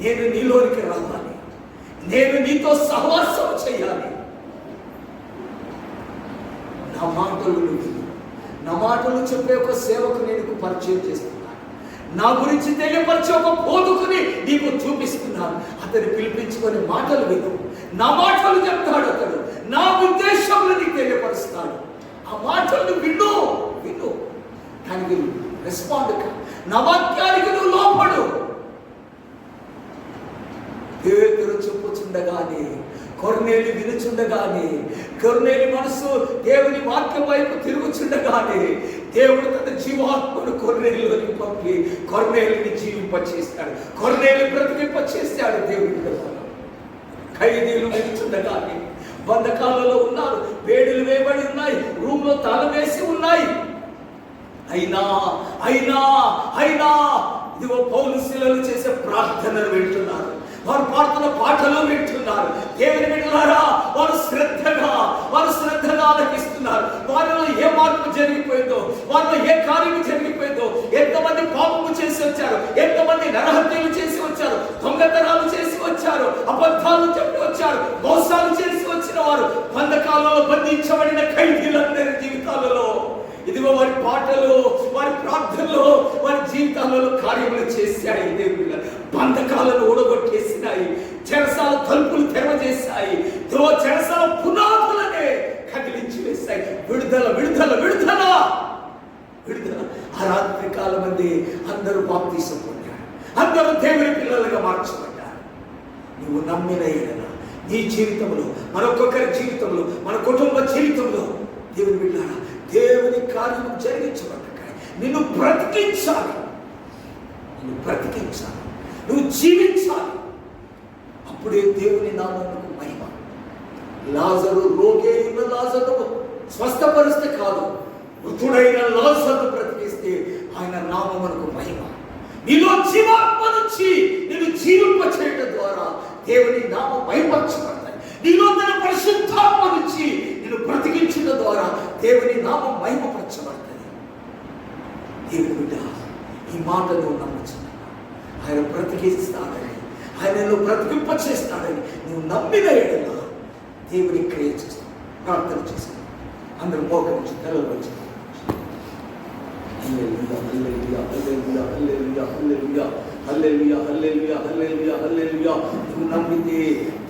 నేను నీలోనికి రావాలి, నేను నీతో సహవాసం చేయాలి. నా మాటలు నువ్వు, నా మాటలు చెప్పే ఒక సేవకు నేను పరిచయం చేస్తున్నాను, నా గురించి తెలియపరిచే ఒక బోధకుని నీకు చూపిస్తున్నాను. అతను పిలిపించుకొని మాటలు విను, నా మాటలు చెప్తాడు అతడు, నా ఉద్దేశంలో నీకు తెలియపరుస్తాడు. ఆ మాటలు విను విను, దానికి రెస్పాండ్ కా, నా వాక్యానికి నువ్వు లోపడు. పేతురు చెప్పుచుండగానే, కొర్నేలి వినుచుండగానే, కొర్నేలి మనసు దేవుని వాక్యం వైపు తిరుగుచుండగానే దేవుడు తన జీవాత్మను కొర్నేలిలోకి పంపి కొర్నేలిని జీవింపచేస్తాడు, కొర్నేలి బ్రతికింపచేస్తాడు. దేవుడి ఖైదీలు వినుచుండగానే, బంధకాలలో ఉన్నారు, వేడులు వేయబడి ఉన్నాయి, రూమ్ లో తాళం వేసి ఉన్నాయి. అయినా అయినా అయినా ఇదిగో పౌలు శిలలు చేసే ప్రార్థనలు వింటున్నారు, వారు పాడుతున్న పాటలు వింటున్నారు. దేవుని వింటున్నారా? వారు శ్రద్ధగా ఆలకిస్తున్నారు. వారిలో ఏ మార్పు జరిగిపోయిందో, వారిలో ఏ కార్యము జరిగిపోయిందో, ఎంతమంది పాపము చేసి వచ్చారు, ఎంతమంది నరహత్యలు చేసి వచ్చారు, దొంగతనాలు చేసి వచ్చారు, అబద్ధాలు చెప్పి వచ్చారు, మోసాలు చేసి వచ్చిన వారు, బంధకాలలో బంధించబడిన ఖైదీలందరి జీవితాలలో ఇదిగో వారి పాటలు, వారి ప్రార్థనలు, వారి జీవితాలలో కార్యములు చేశాయి. దేవుళ్ళ బంధకాలను ఊడగొట్టేసినాయి, చెరసాల తలుపులు తెరవజేశాయి, చెరసాల పునాదులనే కదిలించి వేశాయి. విడుదల విడుదల విడుదల విడుదల. ఆ రాత్రి కాలం మంది అందరూ బాప్తీసం పొందారు, అందరూ దేవుని పిల్లలుగా మార్చబడ్డారు. నువ్వు నమ్మిన ఎడల నీ జీవితంలో, మరొక్కొక్కరి జీవితంలో, మన కుటుంబ జీవితంలో దేవుని బిడ్డలారా దేవుని కార్యము జరిగించబడ్డాయి. నిన్ను బ్రతికించాలి, నిన్ను బ్రతికించాలి, నువ్వు జీవించాలి. అప్పుడే దేవుని నామమునకు మహిమ. లాజరు, రోగి అయిన లాజరు స్వస్థపరిస్తే కాదు, మృతుడైన లాజరు బ్రతికిస్తే ఆయన నామమునకు మహిమ. నీలో జీవాత్మ నుంచి నిన్ను జీవింప చేయడం ద్వారా దేవుని నామం మహిమపరచబడతాయి. నీలో తన పరిశుద్ధాత్మ నుంచి నిన్ను బ్రతికించడం ద్వారా దేవుని నామం మహిమపరచబడుతుంది. దేవుని బిడ్డ, ఈ మాటను నమ్ముచున్నా, ఆయన బ్రతికిస్తాడని, ఆయనను బ్రతికింప చేస్తాడని నువ్వు నమ్మిన ఎడల దేవుని క్రియ చేస్తావు. ప్రార్థన చేస్తావు. అందరూ మోకరించి తలలు వచ్చి హల్లెలూయా హల్లెలూయా హల్లెలూయా హల్లెలూయా హల్లెలూయా హల్లెలూయా హల్లెలూయా హల్లెలూయా హల్లెలూయా. నువ్వు నమ్మితే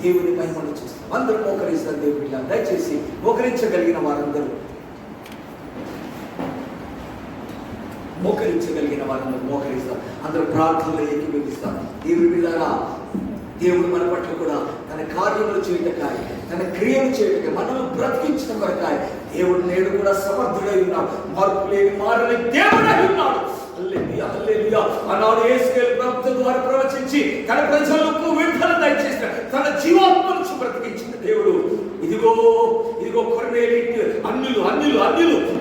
దేవుని మహిమను చేస్తావు. అందరూ మోకరిస్తారు. దేవుడి బిడ్డ, దయచేసి మోకరించగలిగిన వారందరూ మోకరిస్తారు. అందరూ ప్రార్థనలో ఏకీభవిస్తారు. దేవుడి బిడ్డలారా, దేవుడు మన పట్ల కూడా తన కార్యములు చేయటకాయ, తన క్రియలు చేయటకాయ, మనల్ని బ్రతికించడం కొరకాయ దేవుడు నేడు కూడా సమర్థుడై ఉన్నాడు. మార్పు లేని మారని దేవుడై ఉన్నాడు. హల్లెలూయా హల్లెలూయా. ఆనాడు యేసుకేలు ప్రభుత్వం ద్వారా ప్రవచించి తన ప్రజలకు విడుదల దయచేసిన తన జీవాత్మ నుంచి బ్రతికించిన దేవుడు ఇదిగో ఇదిగో కొర్నేలి అన్యులు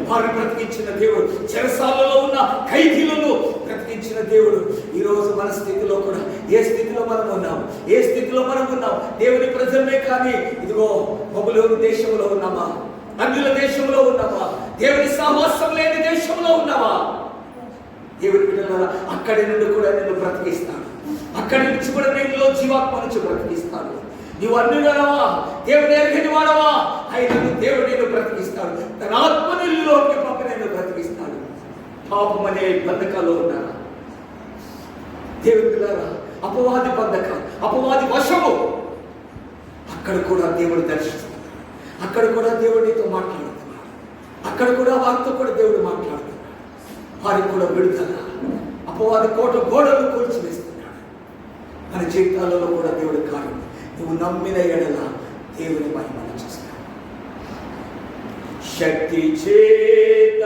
వారిని బ్రతికించిన దేవుడు, చెరసాలలో ఉన్న ఖైదీలను బ్రతికించిన దేవుడు. ఈరోజు మన స్థితిలో కూడా ఏ స్థితిలో మనం ఉన్నాం, దేవుని ప్రజలమే కానీ ఇదిగో బబులోను దేశంలో ఉన్నామా, అన్యుల దేశంలో ఉన్నామా, దేవుని సహవాసం లేని దేశంలో ఉన్నామా? దేవుని బిడ్డలారా, అక్కడి నుండి కూడా నిన్ను బ్రతికిస్తాడు, అక్కడి నుంచి కూడా నీలో జీవాత్మ నుంచి బ్రతికిస్తాడు. నీవు అన్యుడవా, దేవుని ఎరగని వాడవా, ఆయనను దేవుడు నేను బ్రతికిస్తాడు. తన ఆత్మ నీలోకి పంపి నేను బ్రతికిస్తాడు. పాపం అనే బంధకాల్లో ఉన్నారా దేవుని బిడ్డలారా? అపవాది బంధకం, అపవాది వశము, అక్కడ కూడా దేవుడు దర్శిస్తున్నాడు, అక్కడ కూడా దేవుడు నీతో మాట్లాడుతున్నాడు, అక్కడ కూడా వారితో కూడా దేవుడు మాట్లాడుతున్నాడు. వారికి కూడా విడుదల, అపవాది కోట గోడలు కూల్చివేస్తున్నాడు. మన జీవితాలలో కూడా దేవుడు కార్యం. నువ్వు నమ్మిన ఎడల దేవుని మహిమను చూస్తాడు. శక్తి చేత